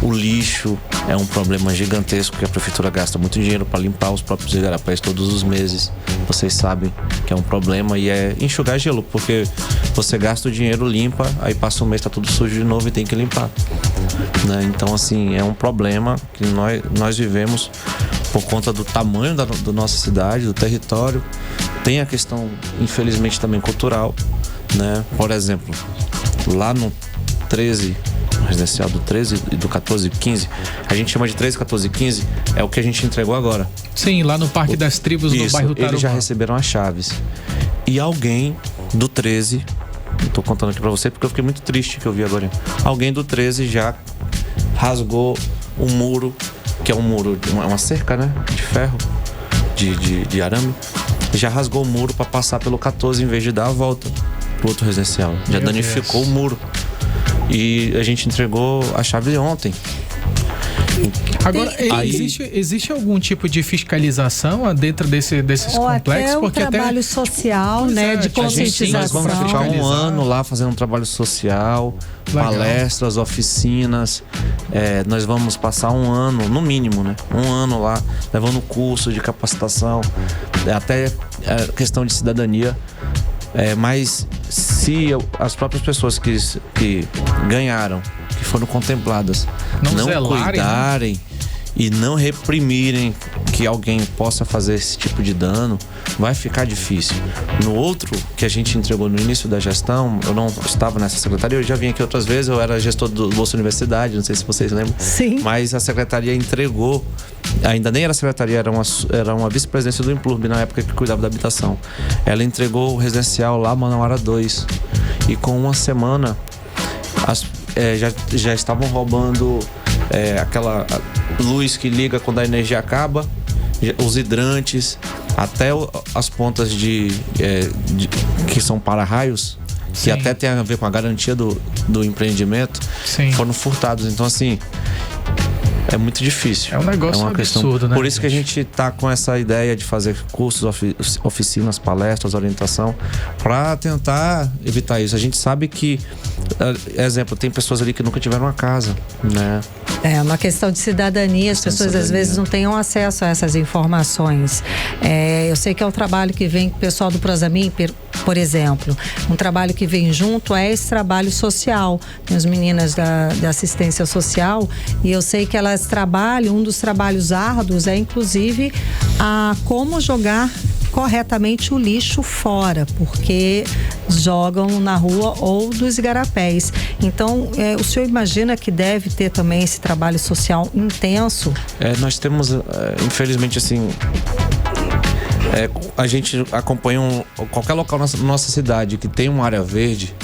O lixo é um problema gigantesco, que a prefeitura gasta muito dinheiro para limpar os próprios igarapés todos os meses. Vocês sabem que é um problema e é enxugar gelo, porque você gasta o dinheiro, limpa, aí passa um mês, tá tudo sujo de novo e tem que limpar, né? Então, assim, é um problema que nós vivemos por conta do tamanho da nossa cidade, do território. Tem a questão, infelizmente, também cultural, né? Por exemplo, lá no 13, residencial do 13 e do 14 e 15, a gente chama de 13, 14 e 15, é o que a gente entregou agora. Sim, lá no Parque das Tribos, no bairro Tarumã. Eles já receberam as chaves. E alguém do 13, eu tô contando aqui pra você porque eu fiquei muito triste que eu vi agora. Alguém do 13 já rasgou um muro, que é um muro, uma cerca, né, de ferro, de arame. Já rasgou o muro para passar pelo 14 em vez de dar a volta pro outro residencial. Já danificou o muro. E a gente entregou a chave ontem. Agora, existe algum tipo de fiscalização dentro desses ou complexos? Porque trabalho social, né, de conscientização. Nós vamos ficar um ano lá fazendo um trabalho social, legal, palestras, oficinas. Nós vamos passar um ano, no mínimo, né? Um ano lá, levando curso de capacitação, até questão de cidadania. Mas se as próprias pessoas que ganharam, que foram contempladas, não cuidarem, né, e não reprimirem que alguém possa fazer esse tipo de dano, vai ficar difícil. No outro que a gente entregou no início da gestão, eu não estava nessa secretaria, eu já vim aqui outras vezes, eu era gestor do Bolsa Universidade, não sei se vocês lembram. Sim. Mas a secretaria entregou, ainda nem era secretaria, era uma vice-presidência do Implurb na época que cuidava da habitação. Ela entregou o residencial lá, Manauara 2. E com uma semana, já estavam roubando aquela luz que liga quando a energia acaba, os hidrantes, até as pontas que são para-raios, que até tem a ver com a garantia do empreendimento, foram furtados. Então, assim, é muito difícil. É um negócio uma absurdo, questão, né? Por isso que a gente tá com essa ideia de fazer cursos, oficinas, palestras, orientação, para tentar evitar isso. A gente sabe que, exemplo, tem pessoas ali que nunca tiveram uma casa, né? É uma questão de cidadania, as pessoas às vezes não têm acesso a essas informações. Eu sei que é um trabalho que vem, o pessoal do Prosamin, por exemplo, um trabalho que vem junto é esse trabalho social. Tem as meninas da assistência social e eu sei que elas trabalham, um dos trabalhos árduos é inclusive a como jogar corretamente o lixo fora, porque jogam na rua ou dos igarapés. Então, o senhor imagina que deve ter também esse trabalho social intenso? Nós temos, infelizmente, assim, a gente acompanha qualquer local na nossa cidade que tem uma área verde,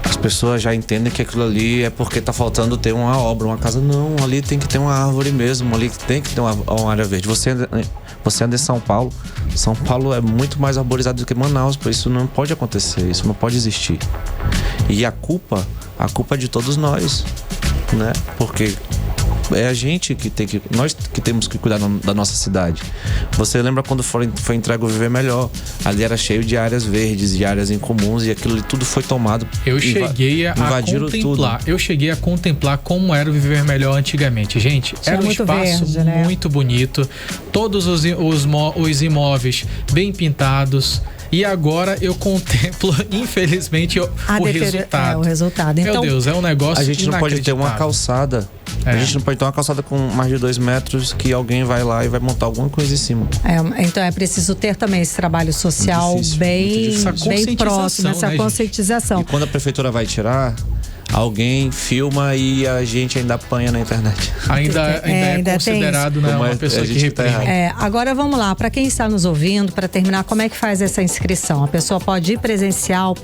as pessoas já entendem que aquilo ali é porque tá faltando ter uma obra, uma casa. Não, ali tem que ter uma árvore mesmo, ali tem que ter uma área verde. Você anda em São Paulo, São Paulo é muito mais arborizado do que Manaus, por isso não pode acontecer, isso não pode existir. E a culpa é de todos nós, né? Porque é a gente nós que temos que cuidar da nossa cidade. Você lembra quando foi entregue o Viver Melhor? Ali era cheio de áreas verdes, de áreas incomuns, e aquilo tudo foi tomado. Eu cheguei a contemplar como era o Viver Melhor antigamente. Gente, era um espaço verde, né? Muito bonito, todos os imóveis bem pintados. E agora eu contemplo, infelizmente, o resultado. O resultado. Então, meu Deus, é um negócio. A gente não pode ter uma calçada. A gente não pode ter uma calçada com mais de 2 metros que alguém vai lá e vai montar alguma coisa em cima. Então é preciso ter também esse trabalho social bem próximo, essa conscientização. E quando a prefeitura vai tirar, alguém filma e a gente ainda apanha na internet. Ainda é considerado, né, uma pessoa que reprime. Agora vamos lá, para quem está nos ouvindo, para terminar, como é que faz essa inscrição? A pessoa pode ir presencial,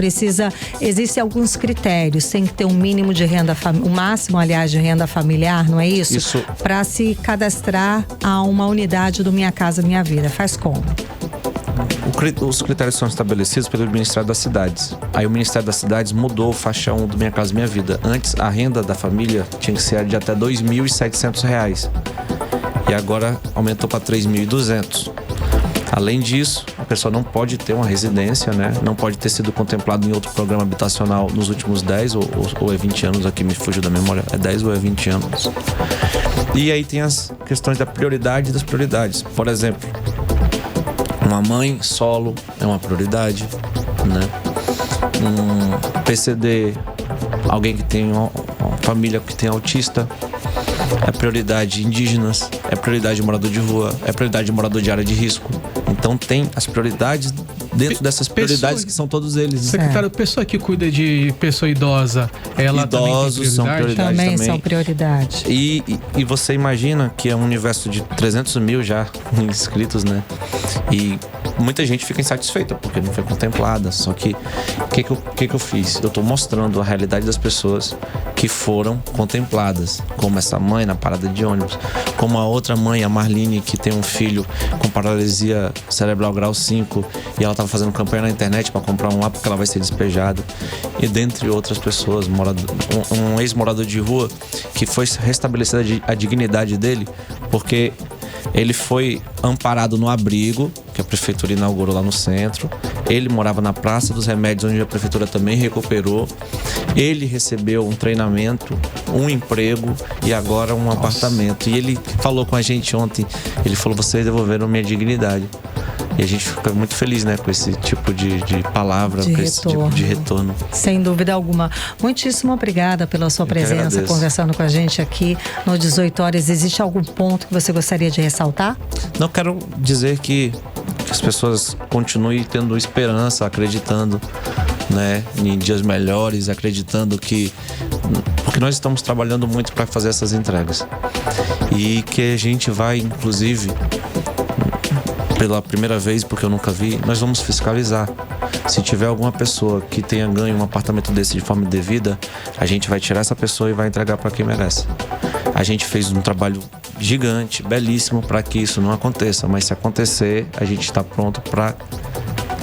existem alguns critérios, tem que ter um mínimo de renda, o máximo, aliás, de renda familiar, não é isso? Isso. Para se cadastrar a uma unidade do Minha Casa Minha Vida, faz como? Os critérios são estabelecidos pelo Ministério das Cidades. Aí o Ministério das Cidades mudou o faixa 1 do Minha Casa Minha Vida. Antes, a renda da família tinha que ser de até R$ 2.700. E agora aumentou para R$ 3.200. Além disso, a pessoa não pode ter uma residência, né? Não pode ter sido contemplado em outro programa habitacional nos últimos 10 ou 20 anos, aqui me fugiu da memória, é 10 ou 20 anos. E aí tem as questões da prioridade e das prioridades. Por exemplo, uma mãe solo é uma prioridade, né? Um PCD, alguém que tem uma família que tem autista, é prioridade indígenas, é prioridade morador de rua, é prioridade morador de área de risco. Então tem as prioridades dentro dessas prioridades que são todos eles. Secretário, pessoa que cuida de pessoa idosa, ela idosos também tem prioridade? Também são prioridade. E você imagina que é um universo de 300 mil já inscritos, né? E muita gente fica insatisfeita porque não foi contemplada. Só que o que eu fiz? Eu tô mostrando a realidade das pessoas que foram contempladas, como essa mãe na parada de ônibus, como a outra mãe, a Marlene, que tem um filho com paralisia cerebral grau 5 e ela estava fazendo campanha na internet para comprar um lá porque ela vai ser despejada, e dentre outras pessoas, um ex-morador de rua que foi restabelecida a dignidade dele porque ele foi amparado no abrigo que a prefeitura inaugurou lá no centro. Ele morava na Praça dos Remédios, onde a prefeitura também recuperou. Ele recebeu um treinamento, um emprego e agora um apartamento. E ele falou com a gente ontem, ele falou: vocês devolveram minha dignidade. E a gente fica muito feliz, né, com esse tipo de palavra, com esse tipo de retorno. Sem dúvida alguma. Muitíssimo obrigada pela sua presença, conversando com a gente aqui no 18 horas. Existe algum ponto que você gostaria de ressaltar? Não, quero dizer que as pessoas continuem tendo esperança, acreditando, né, em dias melhores, acreditando porque nós estamos trabalhando muito para fazer essas entregas. E que a gente vai, inclusive, pela primeira vez, porque eu nunca vi, nós vamos fiscalizar. Se tiver alguma pessoa que tenha ganho um apartamento desse de forma indevida, a gente vai tirar essa pessoa e vai entregar para quem merece. A gente fez um trabalho gigante, belíssimo, para que isso não aconteça, mas se acontecer, a gente está pronto para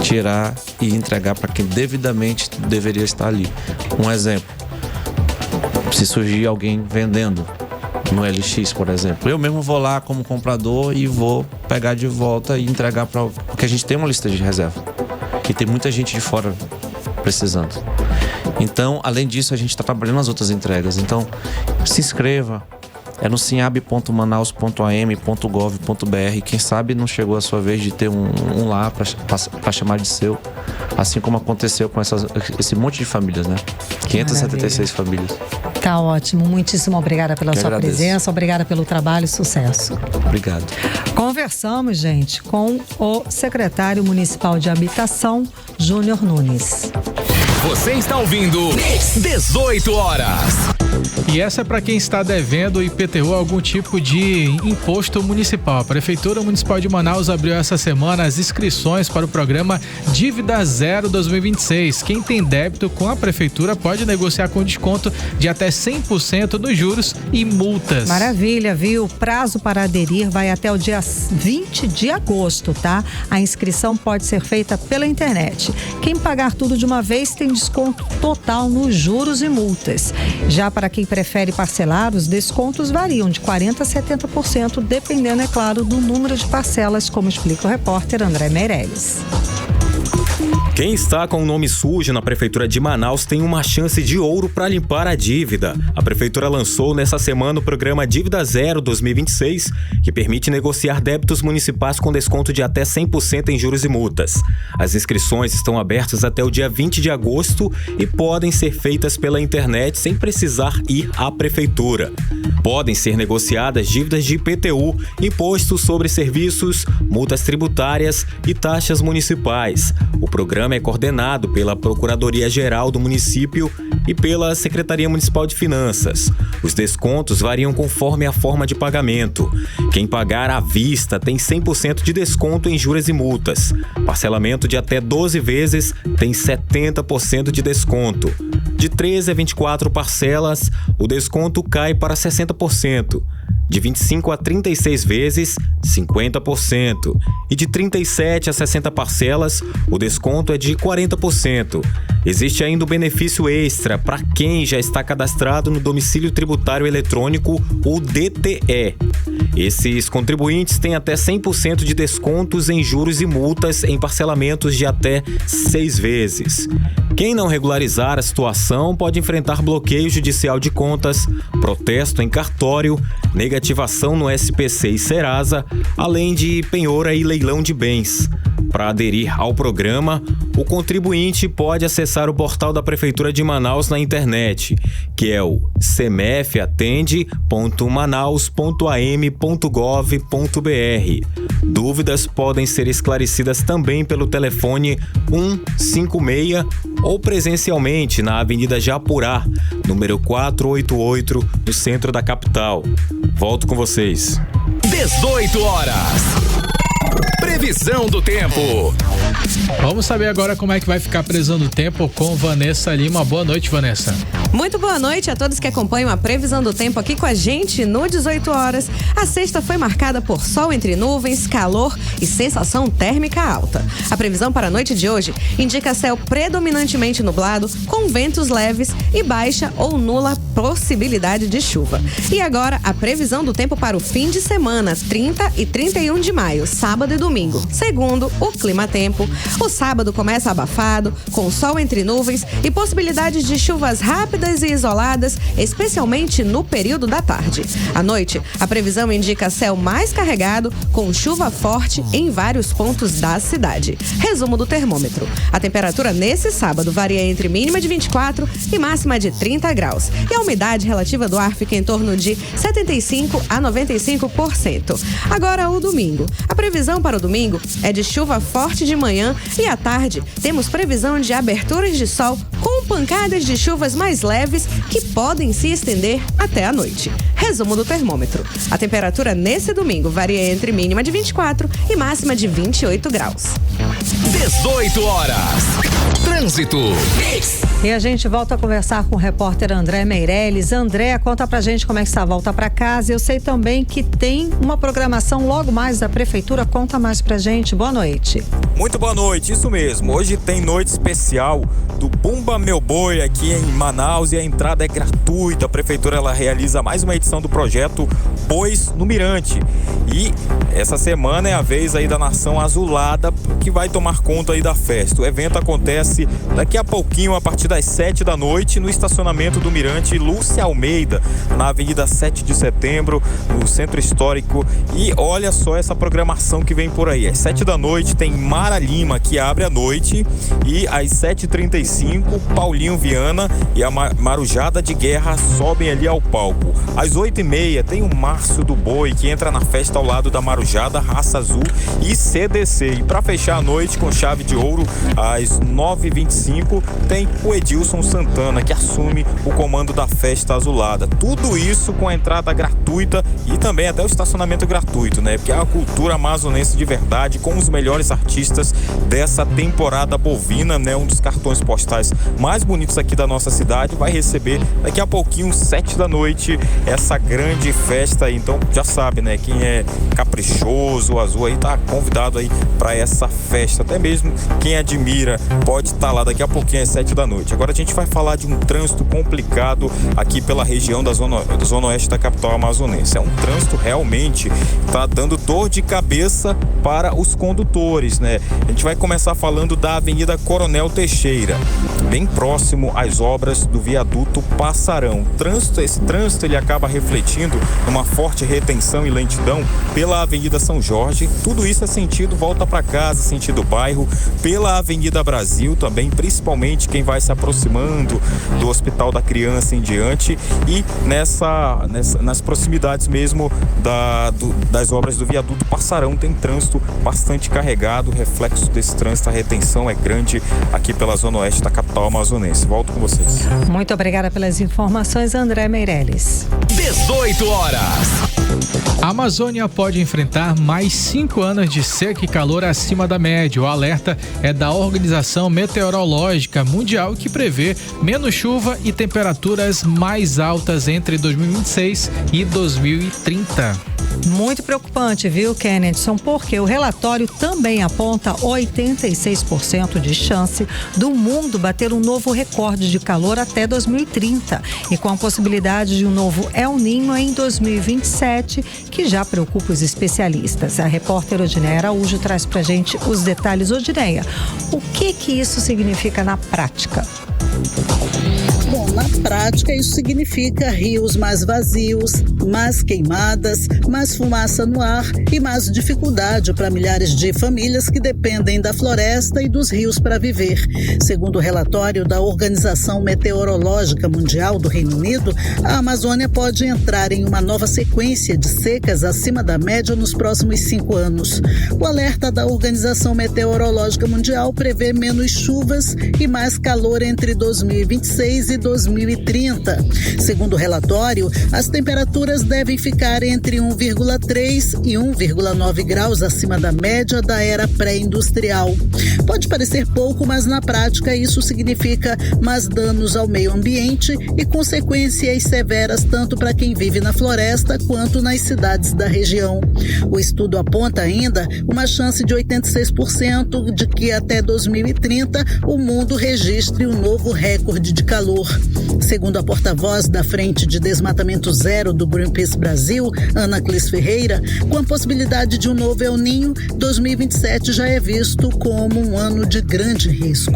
tirar e entregar para quem devidamente deveria estar ali. Um exemplo: se surgir alguém vendendo, no LX, por exemplo. Eu mesmo vou lá como comprador e vou pegar de volta e entregar porque a gente tem uma lista de reserva e tem muita gente de fora precisando. Então, além disso, a gente está trabalhando nas outras entregas. Então, se inscreva. É no sinab.manaus.am.gov.br. Quem sabe não chegou a sua vez de ter um lá para chamar de seu. Assim como aconteceu com esse monte de famílias, né? 576 famílias. Tá ótimo. Muitíssimo obrigada pela sua presença. Obrigada pelo trabalho e sucesso. Obrigado. Conversamos, gente, com o secretário municipal de Habitação, Júnior Nunes. Você está ouvindo 18 horas. E essa é para quem está devendo IPTU, algum tipo de imposto municipal. A Prefeitura Municipal de Manaus abriu essa semana as inscrições para o programa Dívida Zero 2026. Quem tem débito com a Prefeitura pode negociar com desconto de até 100% dos juros e multas. Maravilha, viu? O prazo para aderir vai até o dia 20 de agosto, tá? A inscrição pode ser feita pela internet. Quem pagar tudo de uma vez tem desconto total nos juros e multas. Já para quem prefere parcelar, os descontos variam de 40% a 70%, dependendo, é claro, do número de parcelas, como explica o repórter André Meirelles. Quem está com o nome sujo na Prefeitura de Manaus tem uma chance de ouro para limpar a dívida. A Prefeitura lançou nessa semana o programa Dívida Zero 2026, que permite negociar débitos municipais com desconto de até 100% em juros e multas. As inscrições estão abertas até o dia 20 de agosto e podem ser feitas pela internet sem precisar ir à Prefeitura. Podem ser negociadas dívidas de IPTU, imposto sobre serviços, multas tributárias e taxas municipais. O programa é coordenado pela Procuradoria-Geral do município e pela Secretaria Municipal de Finanças. Os descontos variam conforme a forma de pagamento. Quem pagar à vista tem 100% de desconto em juros e multas. Parcelamento de até 12 vezes tem 70% de desconto. De 13 a 24 parcelas, o desconto cai para 60%. De 25 a 36 vezes, 50%. E de 37 a 60 parcelas, o desconto é de 40%. Existe ainda o benefício extra para quem já está cadastrado no Domicílio Tributário Eletrônico, o DTE. Esses contribuintes têm até 100% de descontos em juros e multas em parcelamentos de até 6 vezes. Quem não regularizar a situação pode enfrentar bloqueio judicial de contas, protesto em cartório, negativação no SPC e Serasa, além de penhora e leilão de bens. Para aderir ao programa, o contribuinte pode acessar o portal da Prefeitura de Manaus na internet, que é o cmfatende.manaus.am.gov.br. Dúvidas podem ser esclarecidas também pelo telefone 156 ou presencialmente na Avenida Japurá, número 488, no centro da capital. Volto com vocês. 18 horas. Previsão do tempo. Vamos saber agora como é que vai ficar a previsão do tempo com Vanessa Lima. Boa noite, Vanessa. Muito boa noite a todos que acompanham a previsão do tempo aqui com a gente no 18 horas. A sexta foi marcada por sol entre nuvens, calor e sensação térmica alta. A previsão para a noite de hoje indica céu predominantemente nublado, com ventos leves e baixa ou nula possibilidade de chuva. E agora a previsão do tempo para o fim de semana, 30 e 31 de maio, sábado e domingo. Segundo o Clima Tempo, o sábado começa abafado, com sol entre nuvens e possibilidades de chuvas rápidas e isoladas, especialmente no período da tarde. À noite, a previsão indica céu mais carregado, com chuva forte em vários pontos da cidade. Resumo do termômetro. A temperatura nesse sábado varia entre mínima de 24 e máxima de 30 graus. E a umidade relativa do ar fica em torno de 75 a 95%. Agora, o domingo. A previsão para o domingo é de chuva forte de manhã e à tarde temos previsão de aberturas de sol com pancadas de chuvas mais leves que podem se estender até a noite. Resumo do termômetro. A temperatura nesse domingo varia entre mínima de 24 e máxima de 28 graus. 18 horas. Trânsito. E a gente volta a conversar com o repórter André Meirelles. André, conta pra gente como é que está a volta pra casa. Eu sei também que tem uma programação logo mais da Prefeitura. Conta mais traz pra gente. Boa noite. Muito boa noite, isso mesmo. Hoje tem noite especial do Bumba Meu Boi aqui em Manaus e a entrada é gratuita. A prefeitura ela realiza mais uma edição do projeto Bois no Mirante. E essa semana é a vez aí da Nação Azulada que vai tomar conta aí da festa. O evento acontece daqui a pouquinho, a partir das 7 da noite, no estacionamento do Mirante Lúcia Almeida, na Avenida 7 de Setembro, no Centro Histórico. E olha só essa programação que vem por aí. Às 7 da noite tem Mara Lima, que abre a noite, e às 7h35 Paulinho Viana e a Marujada de Guerra sobem ali ao palco. Às 8h30 tem o Márcio do Boi, que entra na festa ao lado da Marujada, Raça Azul e CDC. E para fechar a noite com chave de ouro, às 9h25 tem o Edilson Santana, que assume o comando da festa azulada. Tudo isso com a entrada gratuita e também até o estacionamento gratuito, né? Porque é a cultura amazonense de verdade, com os melhores artistas dessa temporada bovina, né? Um dos cartões postais mais bonitos aqui da nossa cidade vai receber daqui a pouquinho, 7 da noite, essa grande festa aí. Então já sabe, né? Quem é caprichoso, o azul aí tá convidado aí para essa festa. Até mesmo quem admira pode estar lá daqui a pouquinho às 7 da noite. Agora a gente vai falar de um trânsito complicado aqui pela região da zona oeste da capital amazonense. É um trânsito realmente tá dando dor de cabeça para os condutores, né? A gente vai começar falando da Avenida Coronel Teixeira, bem próximo às obras do viaduto Passarão. Esse trânsito ele acaba refletindo numa forte retenção e lentidão pela Avenida São Jorge. Tudo isso é sentido volta para casa, sentido bairro, pela Avenida Brasil também, principalmente quem vai se aproximando do Hospital da Criança em diante, e nas proximidades mesmo das obras do viaduto Passarão tem trânsito bastante carregado. O reflexo desse trânsito, a retenção é grande aqui pela zona oeste da capital amazonense. Volto com vocês. Muito obrigada pelas informações, André Meirelles. 18 horas. A Amazônia pode enfrentar mais 5 anos de seca e calor acima da média. O alerta é da Organização Meteorológica Mundial, que prevê menos chuva e temperaturas mais altas entre 2026 e 2030. Muito preocupante, viu, Kennedson? Porque o relatório também aponta 86% de chance do mundo bater um novo recorde de calor até 2030 e com a possibilidade de um novo El Niño em 2027, que já preocupa os especialistas. A repórter Odineia Araújo traz pra gente os detalhes. Odineia, o que isso significa na prática? Bom, na prática isso significa rios mais vazios, mais queimadas, mais fumaça no ar e mais dificuldade para milhares de famílias que dependem da floresta e dos rios para viver. Segundo o relatório da Organização Meteorológica Mundial do Reino Unido, a Amazônia pode entrar em uma nova sequência de secas acima da média nos próximos 5 anos. O alerta da Organização Meteorológica Mundial prevê menos chuvas e mais calor entre 2026 e 2030. Segundo o relatório, as temperaturas devem ficar entre 1,3 e 1,9 graus acima da média da era pré-industrial. Pode parecer pouco, mas na prática isso significa mais danos ao meio ambiente e consequências severas tanto para quem vive na floresta quanto nas cidades da região. O estudo aponta ainda uma chance de 86% de que até 2030 o mundo registre um novo recorde de calor. Segundo a porta-voz da Frente de Desmatamento Zero do Greenpeace Brasil, Ana Clis Ferreira, com a possibilidade de um novo El Niño, 2027 já é visto como um ano de grande risco.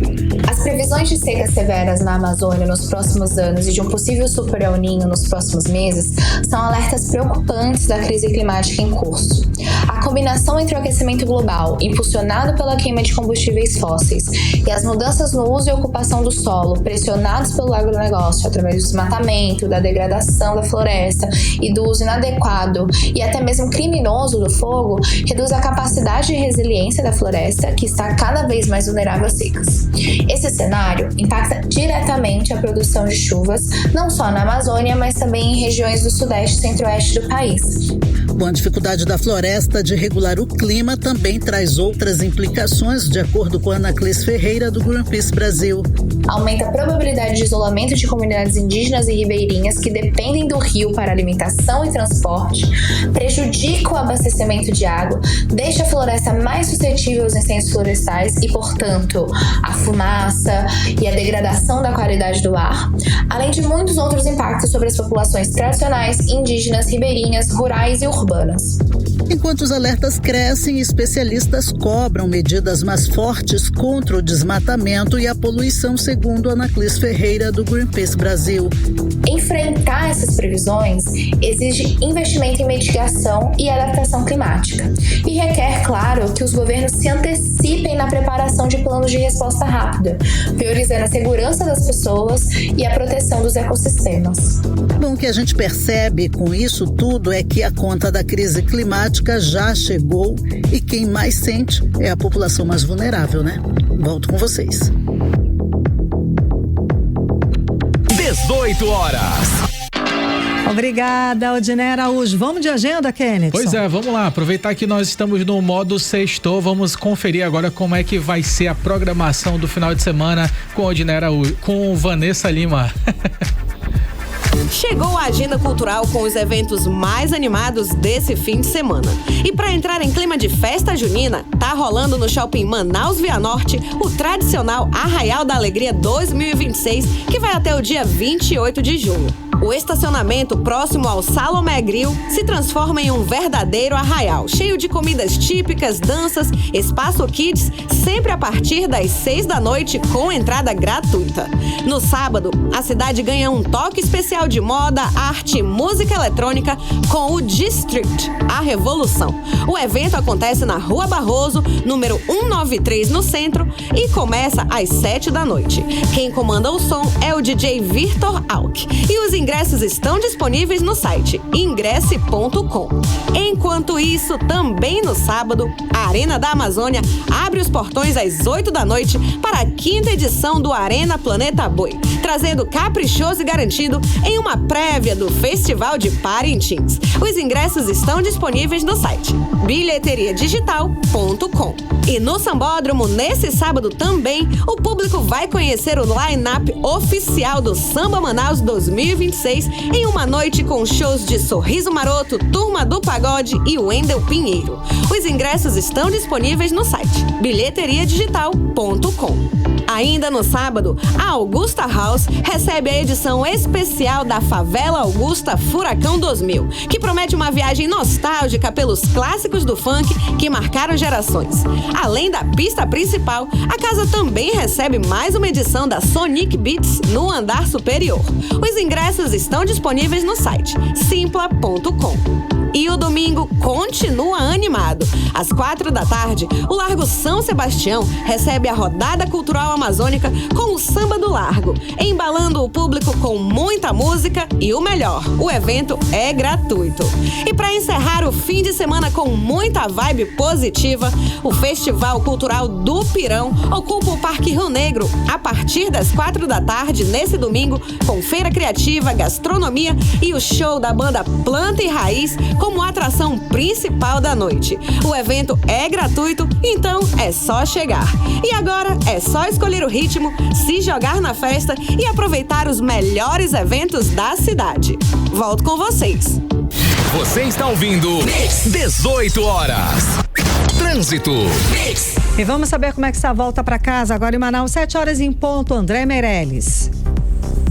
As previsões de secas severas na Amazônia nos próximos anos e de um possível super El Niño nos próximos meses são alertas preocupantes da crise climática em curso. A combinação entre o aquecimento global, impulsionado pela queima de combustíveis fósseis, e as mudanças no uso e ocupação do solo, pressionados pelo agronegócio através do desmatamento, da degradação da floresta e do uso inadequado e até mesmo criminoso do fogo, reduz a capacidade de resiliência da floresta, que está cada vez mais vulnerável a secas. Esse cenário impacta diretamente a produção de chuvas, não só na Amazônia, mas também em regiões do sudeste e centro-oeste do país. Bom, a dificuldade da floresta de regular o clima também traz outras implicações, de acordo com Ana Clis Ferreira, do Greenpeace Brasil. aumenta a probabilidade de isolamento de comunidades indígenas e ribeirinhas que dependem do rio para alimentação e transporte, prejudica o abastecimento de água, deixa a floresta mais suscetível aos incêndios florestais e, portanto, a fumaça e a degradação da qualidade do ar, além de muitos outros impactos sobre as populações tradicionais, indígenas, ribeirinhas, rurais e urbanas. Enquanto os alertas crescem, especialistas cobram medidas mais fortes contra o desmatamento e a poluição, segundo Anaclis Ferreira, do Greenpeace Brasil. Enfrentar essas previsões exige investimento em mitigação e adaptação climática e requer, claro, que os governos se antecipem na preparação de planos de resposta rápida, priorizando a segurança das pessoas e a proteção dos ecossistemas. Bom, o que a gente percebe com isso tudo é que a conta da crise climática já chegou e quem mais sente é a população mais vulnerável, né? Volto com vocês. 18 horas. Obrigada, Odinei Araújo. Vamos de agenda, Kenneth? Pois é, vamos lá. Aproveitar que nós estamos no modo sextou, vamos conferir agora como é que vai ser a programação do final de semana com Odinei Araújo, com Vanessa Lima. Chegou a agenda cultural com os eventos mais animados desse fim de semana. E para entrar em clima de festa junina, tá rolando no Shopping Manaus Vianorte o tradicional Arraial da Alegria 2026, que vai até o dia 28 de junho. O estacionamento próximo ao Salomé Grill se transforma em um verdadeiro arraial, cheio de comidas típicas, danças, espaço kids, sempre a partir das 6 da noite com entrada gratuita. No sábado, a cidade ganha um toque especial de moda, arte e música eletrônica com o District, a Revolução. O evento acontece na Rua Barroso, número 193 no centro e começa às 7 da noite. Quem comanda o som é o DJ Victor Alck e os ingressos estão disponíveis no site ingresse.com. Enquanto isso, também no sábado, a Arena da Amazônia abre os portões às 8 da noite para a 5ª edição do Arena Planeta Boi, trazendo caprichoso e garantido em uma prévia do Festival de Parintins. Os ingressos estão disponíveis no site bilheteriadigital.com. E no Sambódromo, nesse sábado também, o público vai conhecer o line-up oficial do Samba Manaus 2026 em uma noite com shows de Sorriso Maroto, Turma do Pagode e Wendel Pinheiro. Os ingressos estão disponíveis no site bilheteriadigital.com. Ainda no sábado, a Augusta House recebe a edição especial da Favela Augusta Furacão 2000, que promete uma viagem nostálgica pelos clássicos do funk que marcaram gerações. Além da pista principal, a casa também recebe mais uma edição da Sonic Beats no andar superior. Os ingressos estão disponíveis no site simpla.com. E o domingo continua animado. Às 4 da tarde, o Largo São Sebastião recebe a rodada cultural amazônica com o Samba do Largo, embalando o público com muita música e o melhor, o evento é gratuito. E para encerrar o fim de semana com muita vibe positiva, o Festival Cultural do Pirão ocupa o Parque Rio Negro a partir das 4 da tarde nesse domingo, com feira criativa, gastronomia e o show da banda Planta e Raiz como atração principal da noite. O evento é gratuito, então é só chegar. E agora é só escolher o ritmo, se jogar na festa e aproveitar os melhores eventos da cidade. Volto com vocês. Você está ouvindo 18 horas. Trânsito. E vamos saber como é que está a volta para casa agora em Manaus, 7 horas em ponto. André Meirelles.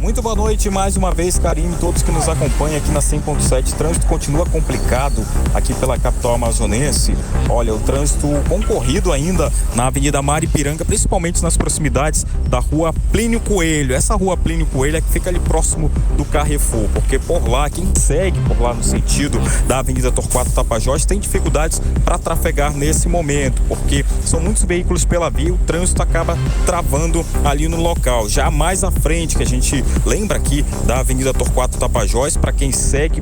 Muito boa noite mais uma vez, Karine, todos que nos acompanham aqui na 100.7. O trânsito continua complicado aqui pela capital amazonense. Olha, o trânsito concorrido ainda na Avenida Maripiranga, principalmente nas proximidades da Rua Plínio Coelho. Essa Rua Plínio Coelho é que fica ali próximo do Carrefour, porque por lá, quem segue por lá no sentido da Avenida Torquato Tapajós tem dificuldades para trafegar nesse momento, porque são muitos veículos pela via e o trânsito acaba travando ali no local. Já mais à frente, que a gente lembra aqui da Avenida Torquato Tapajós, para quem segue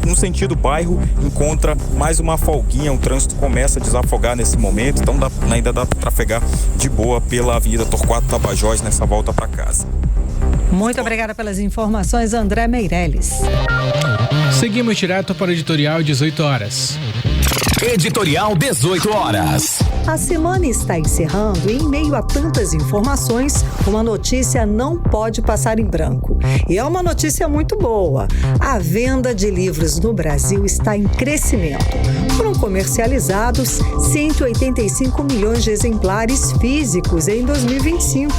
no sentido bairro, encontra mais uma folguinha, o trânsito começa a desafogar nesse momento, então ainda dá para trafegar de boa pela Avenida Torquato Tapajós nessa volta para casa. Muito obrigada pelas informações, André Meirelles. Seguimos direto para o editorial 18 horas. Editorial 18 horas. A semana está encerrando e, em meio a tantas informações, uma notícia não pode passar em branco. E é uma notícia muito boa. A venda de livros no Brasil está em crescimento. Foram comercializados 185 milhões de exemplares físicos em 2025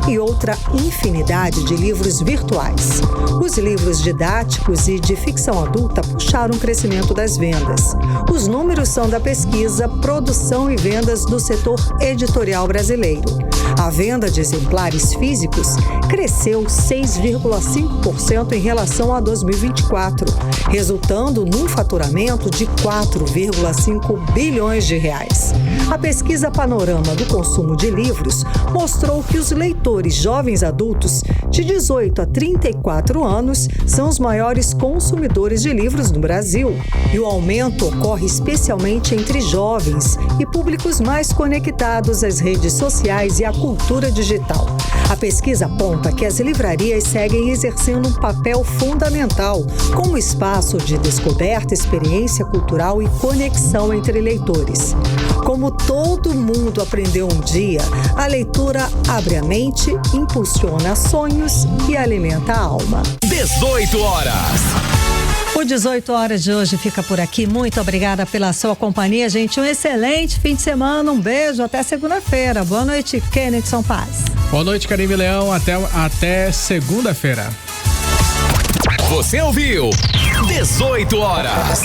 e outra infinidade de livros virtuais. Os livros didáticos e de ficção adulta puxaram o crescimento das vendas. Os números são da pesquisa Produção e Vendas do Setor Editorial Brasileiro. A venda de exemplares físicos cresceu 6,5% em relação a 2024, resultando num faturamento de 4,5 bilhões de reais. A pesquisa Panorama do Consumo de Livros mostrou que os leitores jovens adultos de 18 a 34 anos são os maiores consumidores de livros no Brasil. E o aumento ocorre especialmente entre jovens e públicos mais conectados às redes sociais e à cultura digital. A pesquisa aponta que as livrarias seguem exercendo um papel fundamental como espaço de descoberta, experiência cultural e conexão entre leitores. Como todo mundo aprendeu um dia, a leitura abre a mente, impulsiona sonhos e alimenta a alma. 18 horas. O 18 horas de hoje fica por aqui. Muito obrigada pela sua companhia, gente. Um excelente fim de semana. Um beijo. Até segunda-feira. Boa noite, Kennedy Paz. Boa noite, Karime Leão. Até segunda-feira. Você ouviu 18 horas.